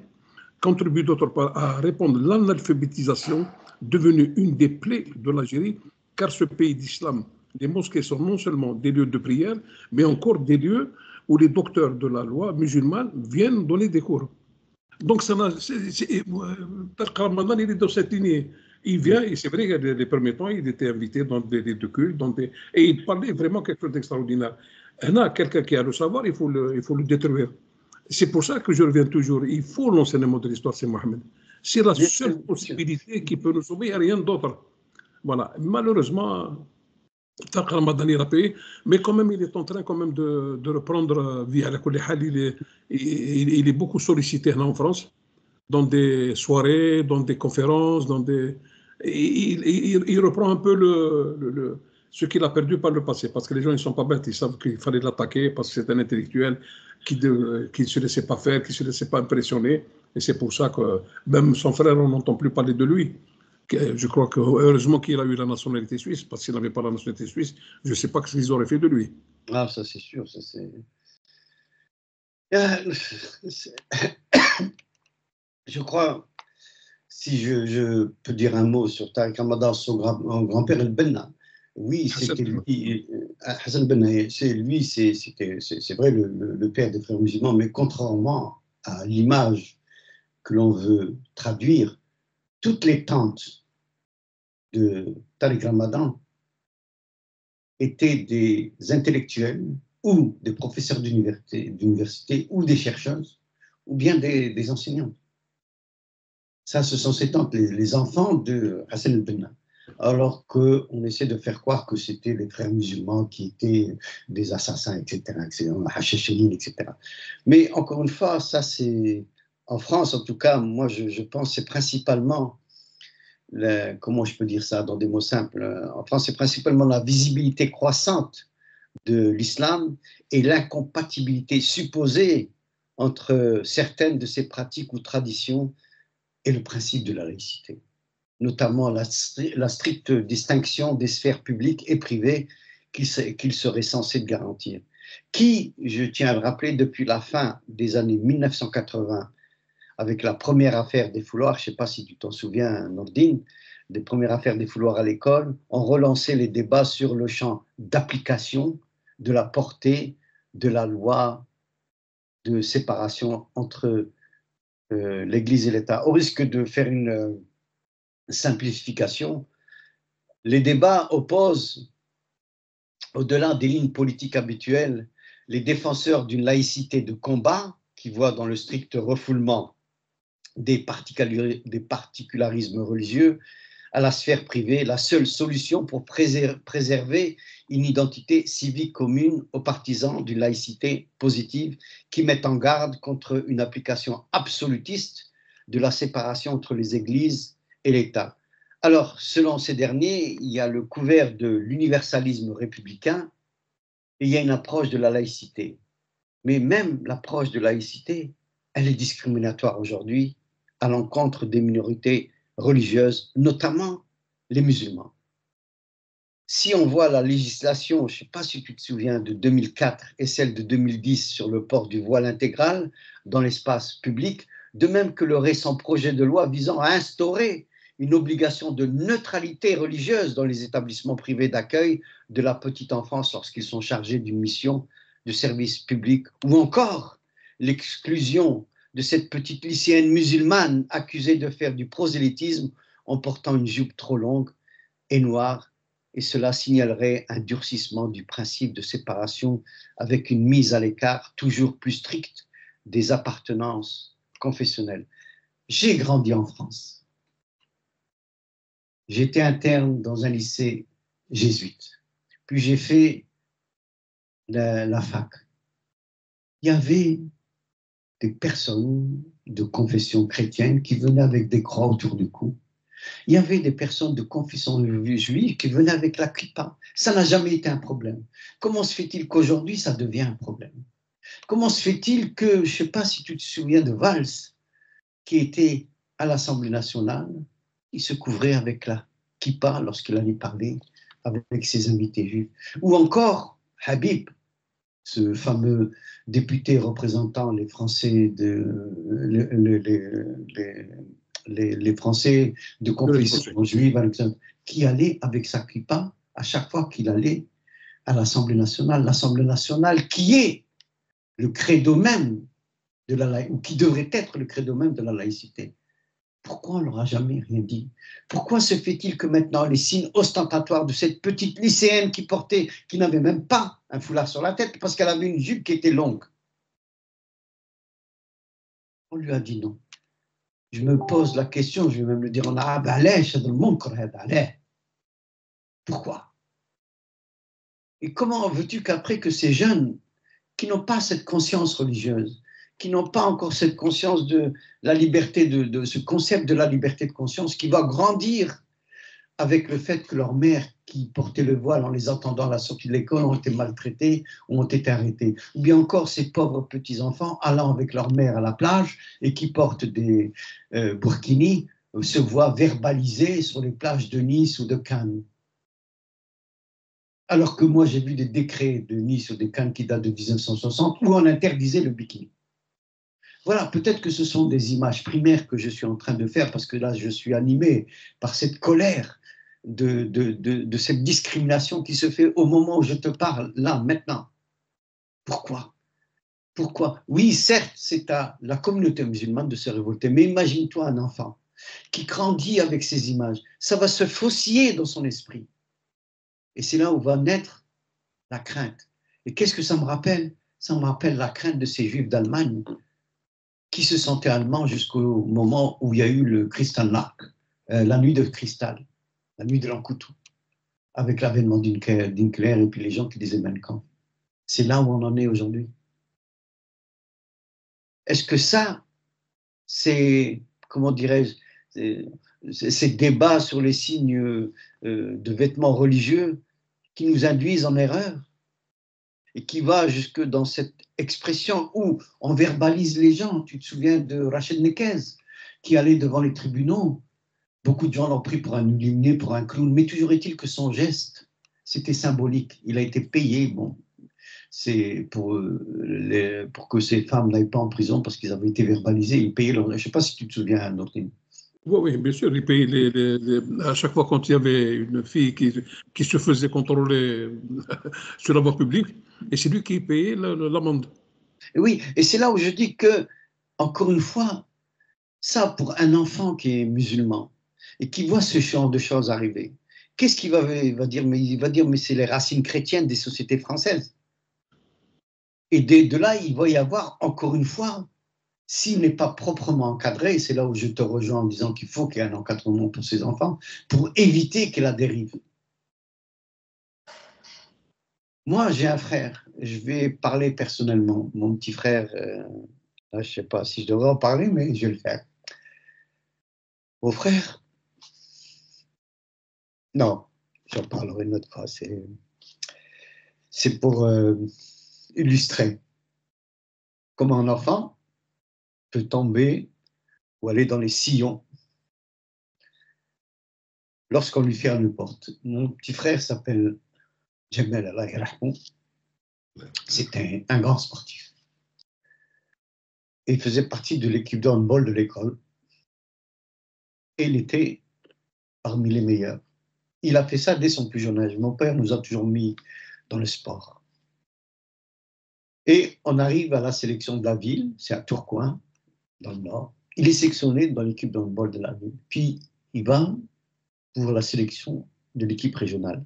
contribue d'autre part à répondre à l'analphabétisation devenue une des plaies de l'Algérie, car ce pays d'islam, les mosquées sont non seulement des lieux de prière, mais encore des lieux où les docteurs de la loi musulmane viennent donner des cours. Donc, Tarek Ramadan, il est dans cette lignée. Il vient, et c'est vrai que les premiers temps, il était invité dans des lieux de culte, et il parlait vraiment quelque chose d'extraordinaire. Il y a quelqu'un qui a le savoir, il faut le détruire. C'est pour ça que je reviens toujours. Il faut l'enseignement de l'histoire, c'est Mohamed. C'est la Bien seule sûr, bien sûr. possibilité qui peut nous sauver, il n'y a rien d'autre. Voilà. Malheureusement, Tarek Ramadan, il a payé, mais quand même, il est en train quand même de reprendre vie à la Kulihal. Il est beaucoup sollicité en France dans des soirées, dans des conférences, il reprend un peu ce qu'il a perdu par le passé, parce que les gens ne sont pas bêtes, ils savent qu'il fallait l'attaquer parce que c'est un intellectuel qui ne se laissait pas faire, qui ne se laissait pas impressionner, et c'est pour ça que même son frère, on n'entend plus parler de lui. Je crois que heureusement qu'il a eu la nationalité suisse, parce qu'il n'avait pas la nationalité suisse, je ne sais pas ce qu'ils auraient fait de lui. Ah, ça c'est sûr, ça c'est. Euh, c'est- Je crois, si je peux dire un mot sur Tariq Ramadan, son grand-père El Benna, oui, c'était lui, Hassan Benna, c'est lui, c'est vrai le père des frères musulmans, mais contrairement à l'image que l'on veut traduire, toutes les tantes de Tariq Ramadan étaient des intellectuels ou des professeurs d'université ou des chercheuses ou bien des enseignants. Ça, ce sont ces tantes, les enfants de Hassan el-Benna. Alors qu'on essaie de faire croire que c'était des frères musulmans qui étaient des assassins, etc., etc. Mais encore une fois, ça c'est, en France en tout cas, moi je pense que c'est principalement, comment je peux dire ça dans des mots simples, en France c'est principalement la visibilité croissante de l'islam et l'incompatibilité supposée entre certaines de ces pratiques ou traditions et le principe de la laïcité, notamment la stricte distinction des sphères publiques et privées qu'il serait censé garantir. Qui, je tiens à le rappeler, depuis la fin des années 1980, avec la première affaire des fouloirs, je ne sais pas si tu t'en souviens, Nordine, des premières affaires des fouloirs à l'école, ont relancé les débats sur le champ d'application de la portée de la loi de séparation entre l'Église et l'État. Au risque de faire une simplification, les débats opposent, au-delà des lignes politiques habituelles, les défenseurs d'une laïcité de combat, qui voit dans le strict refoulement des particularismes religieux à la sphère privée la seule solution pour préserver une identité civique commune aux partisans d'une laïcité positive qui met en garde contre une application absolutiste de la séparation entre les églises et l'État. Alors, selon ces derniers, il y a le couvert de l'universalisme républicain et il y a une approche de la laïcité. Mais même l'approche de laïcité, elle est discriminatoire aujourd'hui à l'encontre des minorités religieuses, notamment les musulmans. Si on voit la législation, je ne sais pas si tu te souviens, de 2004 et celle de 2010 sur le port du voile intégral dans l'espace public, de même que le récent projet de loi visant à instaurer une obligation de neutralité religieuse dans les établissements privés d'accueil de la petite enfance lorsqu'ils sont chargés d'une mission de service public, ou encore l'exclusion de cette petite lycéenne musulmane accusée de faire du prosélytisme en portant une jupe trop longue et noire, et cela signalerait un durcissement du principe de séparation avec une mise à l'écart toujours plus stricte des appartenances confessionnelles. J'ai grandi en France. J'étais interne dans un lycée jésuite. Puis j'ai fait la fac. Il y avait des personnes de confession chrétienne qui venaient avec des croix autour du cou, Il y avait des personnes de confession juive qui venaient avec la kippa. Ça n'a jamais été un problème. Comment se fait-il qu'aujourd'hui, ça devient un problème? Comment se fait-il que, je ne sais pas si tu te souviens de Valls, qui était à l'Assemblée nationale, il se couvrait avec la kippa lorsqu'il allait parler avec ses invités juifs. Ou encore Habib, ce fameux député représentant les Français les Français de confession juive, qui allait avec sa kippa à chaque fois qu'il allait à l'Assemblée nationale qui est le credo même de la laïcité, ou qui devrait être le credo même de la laïcité. Pourquoi on ne leur a jamais rien dit? Pourquoi se fait-il que maintenant les signes ostentatoires de cette petite lycéenne qui n'avait même pas un foulard sur la tête parce qu'elle avait une jupe qui était longue, on lui a dit non. Je me pose la question, je vais même le dire en arabe, pourquoi? Et comment veux-tu qu'après que ces jeunes qui n'ont pas cette conscience religieuse, qui n'ont pas encore cette conscience de la liberté, de ce concept de la liberté de conscience, qui va grandir avec le fait que leurs mères qui portaient le voile en les attendant à la sortie de l'école ont été maltraités, ont été arrêtés. Ou bien encore ces pauvres petits-enfants allant avec leur mère à la plage et qui portent des burkinis se voient verbalisés sur les plages de Nice ou de Cannes. Alors que moi, j'ai vu des décrets de Nice ou de Cannes qui datent de 1960 où on interdisait le bikini. Voilà, peut-être que ce sont des images primaires que je suis en train de faire parce que là, je suis animé par cette colère de cette discrimination qui se fait au moment où je te parle, là, maintenant. Pourquoi? Pourquoi? Oui, certes, c'est à la communauté musulmane de se révolter, mais imagine-toi un enfant qui grandit avec ces images. Ça va se fauciller dans son esprit. Et c'est là où va naître la crainte. Et qu'est-ce que ça me rappelle? Ça me rappelle la crainte de ces juifs d'Allemagne qui se sentaient allemands jusqu'au moment où il y a eu le Kristallnacht, la nuit de cristal, la nuit de l'Ankoutou, avec l'avènement d'Hinkler et puis les gens qui disaient Mein Kampf. C'est là où on en est aujourd'hui. Est-ce que ça, c'est, comment dirais-je, ces débats sur les signes de vêtements religieux qui nous induisent en erreur et qui va jusque dans cette expression où on verbalise les gens? Tu te souviens de Rachel Nekez qui allait devant les tribunaux? Beaucoup de gens l'ont pris pour un illuminé, pour un clown, mais toujours est-il que son geste, c'était symbolique. Il a été payé, bon, c'est pour que ces femmes n'aillent pas en prison parce qu'ils avaient été verbalisés. Ils payaient leur... Je ne sais pas si tu te souviens, Nordine. Oui, oui, bien sûr. À chaque fois quand il y avait une fille qui se faisait contrôler sur la voie publique, et c'est lui qui payait l'amende. Oui, et c'est là où je dis que, encore une fois, ça, pour un enfant qui est musulman et qui voit ce genre de choses arriver, qu'est-ce qu'il va dire? Il va dire, mais c'est les racines chrétiennes des sociétés françaises. Et de là, il va y avoir, encore une fois, s'il n'est pas proprement encadré, c'est là où je te rejoins en disant qu'il faut qu'il y ait un encadrement pour ces enfants, pour éviter que la dérive. Moi, j'ai un frère, je vais parler personnellement. Mon petit frère, là, je ne sais pas si je devrais en parler, mais je vais le faire. Mon frère, non, j'en parlerai une autre fois. C'est pour illustrer comment un enfant peut tomber ou aller dans les sillons lorsqu'on lui ferme une porte. Mon petit frère s'appelle Jamel Allah Yarahmou. C'est un grand sportif. Et il faisait partie de l'équipe de handball de l'école. Et il était parmi les meilleurs. Il a fait ça dès son plus jeune âge. Mon père nous a toujours mis dans le sport. Et on arrive à la sélection de la ville, c'est à Tourcoing, dans le Nord. Il est sélectionné dans l'équipe de handball de la ville. Puis il va pour la sélection de l'équipe régionale.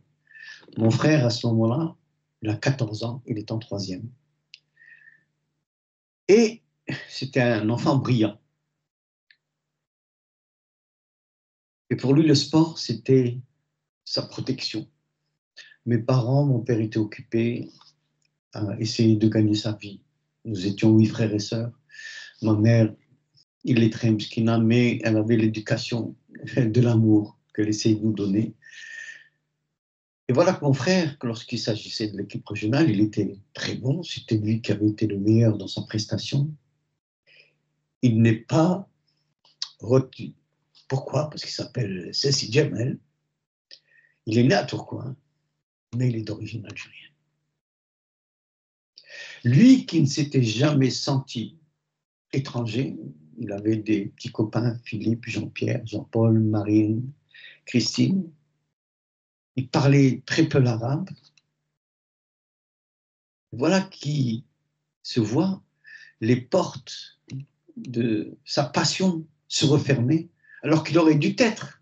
Mon frère, à ce moment-là, il a 14 ans, il est en 3e. Et c'était un enfant brillant. Et pour lui, le sport, c'était sa protection. Mes parents, mon père était occupé à essayer de gagner sa vie. Nous étions 8 frères et sœurs. Ma mère, il est très mskina, mais elle avait l'éducation de l'amour que les Seydoux nous donnaient. Et voilà que mon frère, lorsqu'il s'agissait de l'équipe régionale, il était très bon. C'était lui qui avait été le meilleur dans sa prestation. Il n'est pas retenu. Pourquoi? Parce qu'il s'appelle Sessi Djemel. Il est né à Tourcoing, mais il est d'origine algérienne. Lui qui ne s'était jamais senti étranger, il avait des petits copains, Philippe, Jean-Pierre, Jean-Paul, Marine, Christine. Il parlait très peu l'arabe. Voilà qui se voit les portes de sa passion se refermer, alors qu'il aurait dû être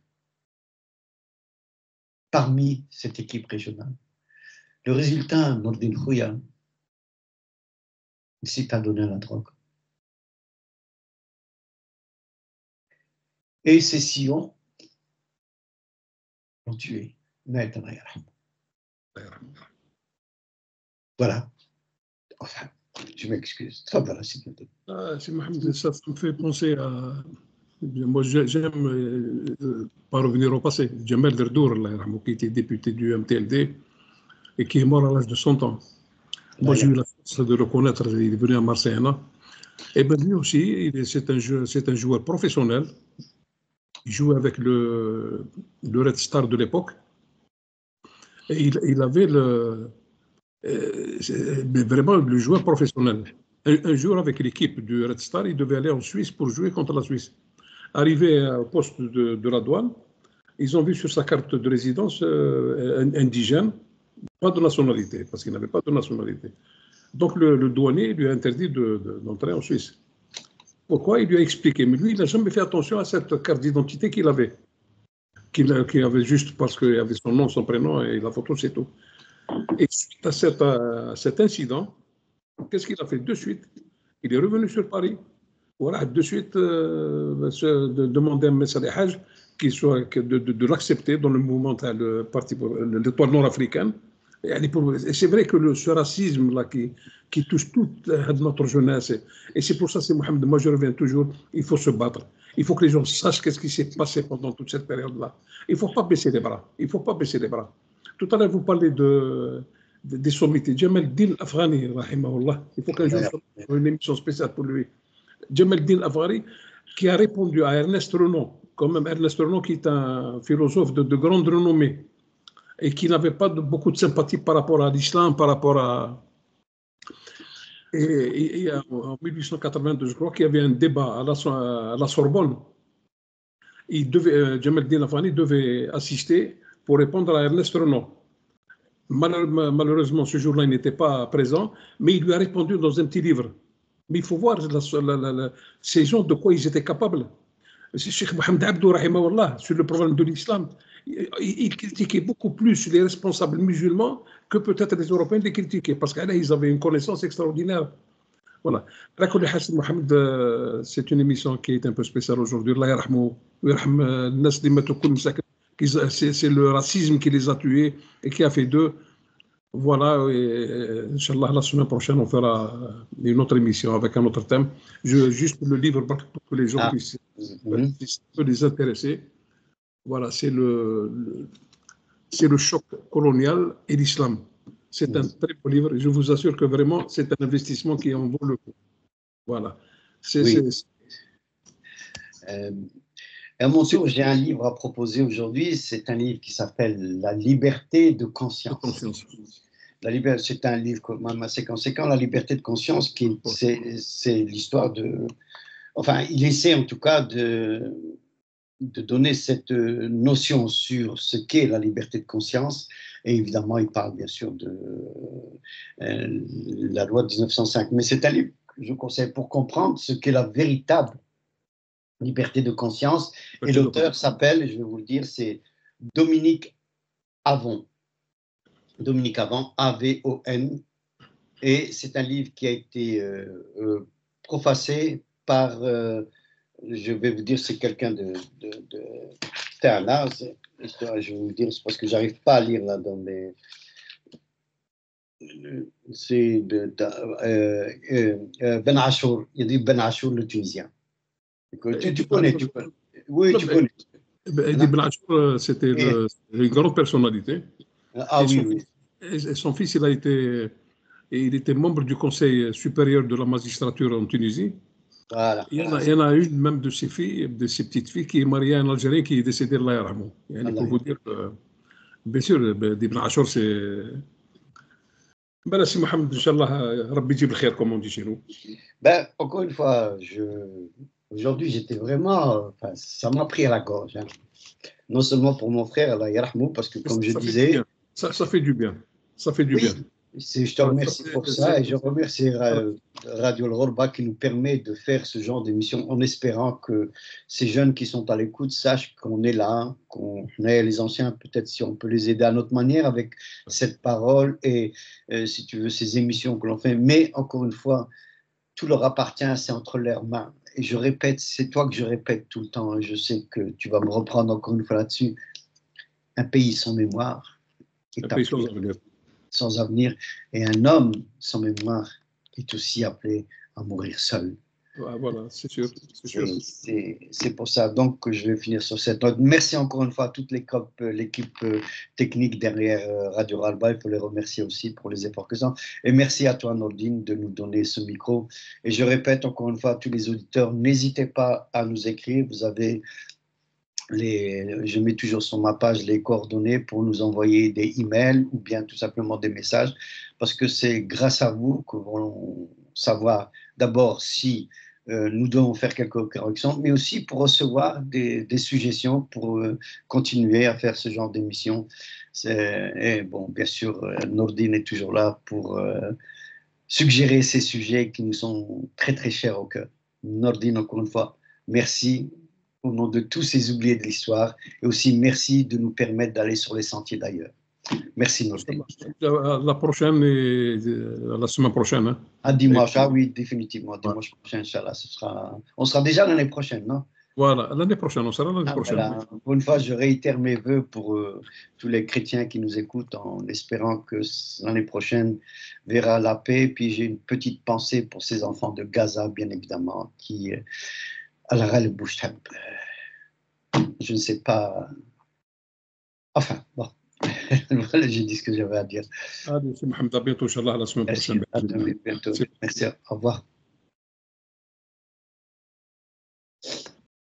parmi cette équipe régionale. Le résultat, Nordin Khouya, il s'est adonné à la drogue. Et ces sillons l'ont tué. Voilà. Enfin, je m'excuse. Voilà, c'est Mohamed, ça me fait penser à. Moi, j'aime pas revenir au passé. Djamel Derdour, qui était député du MTLD et qui est mort à l'âge de 100 ans. Moi, j'ai eu la chance de le connaître. Il est venu à Marseille. Et bien, lui aussi, c'est un joueur professionnel. Il jouait avec le Red Star de l'époque. Et il avait vraiment le joueur professionnel. Un jour, avec l'équipe du Red Star, il devait aller en Suisse pour jouer contre la Suisse. Arrivé au poste de la douane, ils ont vu sur sa carte de résidence indigène, pas de nationalité, parce qu'il n'avait pas de nationalité. Donc le douanier lui a interdit d'entrer en Suisse. Pourquoi? Il lui a expliqué. Mais lui, il n'a jamais fait attention à cette carte d'identité qu'il avait juste parce qu'il avait son nom, son prénom et la photo, c'est tout. Et suite à cet incident, qu'est-ce qu'il a fait? De suite, il est revenu sur Paris. Voilà, de suite, demander à M. Haj de l'accepter dans le mouvement de l'étoile nord-africaine. Et c'est vrai que ce racisme-là qui touche toute notre jeunesse, et c'est pour ça, c'est Mohamed, moi je reviens toujours, il faut se battre. Il faut que les gens sachent ce qui s'est passé pendant toute cette période-là. Il ne faut pas baisser les bras. Il ne faut pas baisser les bras. Tout à l'heure, vous parlez des sommités. Djamel Din Afghani, rahimahullah. Il faut qu'un jour, fasse une émission spéciale pour lui. Djamel Din Afghani, qui a répondu à Ernest Renan, quand même Ernest Renan qui est un philosophe de grande renommée, et qui n'avait pas beaucoup de sympathie par rapport à l'islam, par rapport à... Et en 1882, je crois qu'il y avait un débat à la Sorbonne. Djamel Din Afghani devait assister pour répondre à Ernest Renan. Malheureusement, ce jour-là, il n'était pas présent, mais il lui a répondu dans un petit livre. Mais il faut voir ces gens de quoi ils étaient capables. Cheikh Mohamed Abdou, rahimahullah, sur le problème de l'islam, il critiquait beaucoup plus les responsables musulmans que peut-être les Européens les critiquaient, parce qu'ils avaient une connaissance extraordinaire. Voilà. Mohamed, c'est une émission qui est un peu spéciale aujourd'hui. C'est le racisme qui les a tués et qui a fait d'eux. Voilà, Inch'Allah, la semaine prochaine, on fera une autre émission avec un autre thème. Juste le livre pour que les gens puissent les intéresser. Voilà, c'est le choc colonial et l'islam. C'est un très beau livre et je vous assure que vraiment, c'est un investissement qui en vaut le coup. Voilà. À mon tour, j'ai un livre à proposer aujourd'hui. C'est un livre qui s'appelle La liberté de conscience. C'est un livre quand même assez conséquent. La liberté de conscience, c'est l'histoire de... Enfin, il essaie en tout cas de donner cette notion sur ce qu'est la liberté de conscience. Et évidemment, il parle bien sûr de la loi de 1905. Mais c'est un livre que je conseille pour comprendre ce qu'est la véritable liberté de conscience. Et l'auteur s'appelle, je vais vous le dire, c'est Dominique Avon. Dominique Avon, A-V-O-N. Et c'est un livre qui a été profacé par, je vais vous dire, c'est quelqu'un c'était un art, je vais vous dire, c'est parce que j'arrive pas à lire là dans mes... C'est Ben Achour, il dit Ben Achour, le Tunisien. Tu connais, oui, tu connais. Eddie Ben Achour, c'était une grande personnalité. Ah Et oui, son, oui. et son fils, il était membre du Conseil supérieur de la magistrature en Tunisie. Voilà. Il y en a une même de ses filles, de ses petites filles, qui est mariée à un Algérien qui est décédé, Allah yarhamou. Pour vous dire, bien sûr, Eddie Ben Achour, c'est. Ben, si Mohamed, Inch'Allah, Rabbi Jib Khair, comme on dit chez nous. Ben, encore une fois, aujourd'hui, j'étais vraiment. Enfin, ça m'a pris à la gorge, hein. Non seulement pour mon frère, Allah yarhamou, parce que, comme je Ça fait du disais, bien. Ça fait du bien. Ça fait du oui, bien. je te remercie pour ça et je remercie Radio Le Ghorba qui nous permet de faire ce genre d'émission en espérant que ces jeunes qui sont à l'écoute sachent qu'on est là, qu'on est les anciens, peut-être si on peut les aider à notre manière avec cette parole et si tu veux ces émissions que l'on fait. Mais encore une fois, tout leur appartient, c'est entre leurs mains. Et je répète, c'est toi que je répète tout le temps, hein. Je sais que tu vas me reprendre encore une fois là-dessus. Un pays sans mémoire Un est pays sans appelé avenir. sans avenir, et un homme sans mémoire est aussi appelé à mourir seul. Voilà, c'est sûr. C'est sûr. C'est pour ça donc que je vais finir sur cette note. Merci encore une fois à toute l'équipe technique derrière Radio Ralba. Il faut les remercier aussi pour les efforts que ça. Et merci à toi, Nordine, de nous donner ce micro. Et je répète encore une fois à tous les auditeurs, n'hésitez pas à nous écrire. Vous avez je mets toujours sur ma page les coordonnées pour nous envoyer des emails ou bien tout simplement des messages, parce que c'est grâce à vous que vont savoir d'abord si nous devons faire quelques corrections, mais aussi pour recevoir des suggestions pour continuer à faire ce genre d'émission. Et bon, bien sûr, Nordine est toujours là pour suggérer ces sujets qui nous sont très très chers au cœur. Nordine, encore une fois, merci au nom de tous ces oubliés de l'histoire et aussi merci de nous permettre d'aller sur les sentiers d'ailleurs. Merci Nordine. La prochaine et la semaine prochaine. Hein. À dimanche, ah oui, définitivement, dimanche prochain, Inch'Allah, on sera déjà l'année prochaine, non? Voilà, l'année prochaine, on sera l'année prochaine. Voilà. Pour une fois, je réitère mes voeux pour tous les chrétiens qui nous écoutent en espérant que l'année prochaine verra la paix. Puis j'ai une petite pensée pour ces enfants de Gaza, bien évidemment, qui, à la le bouche, je ne sais pas. Enfin, bon, voilà, j'ai dit ce que j'avais à dire. Allez, c'est Mohamed, à bientôt, Inch'Allah, la semaine Merci, prochaine. à bientôt. Merci, au revoir.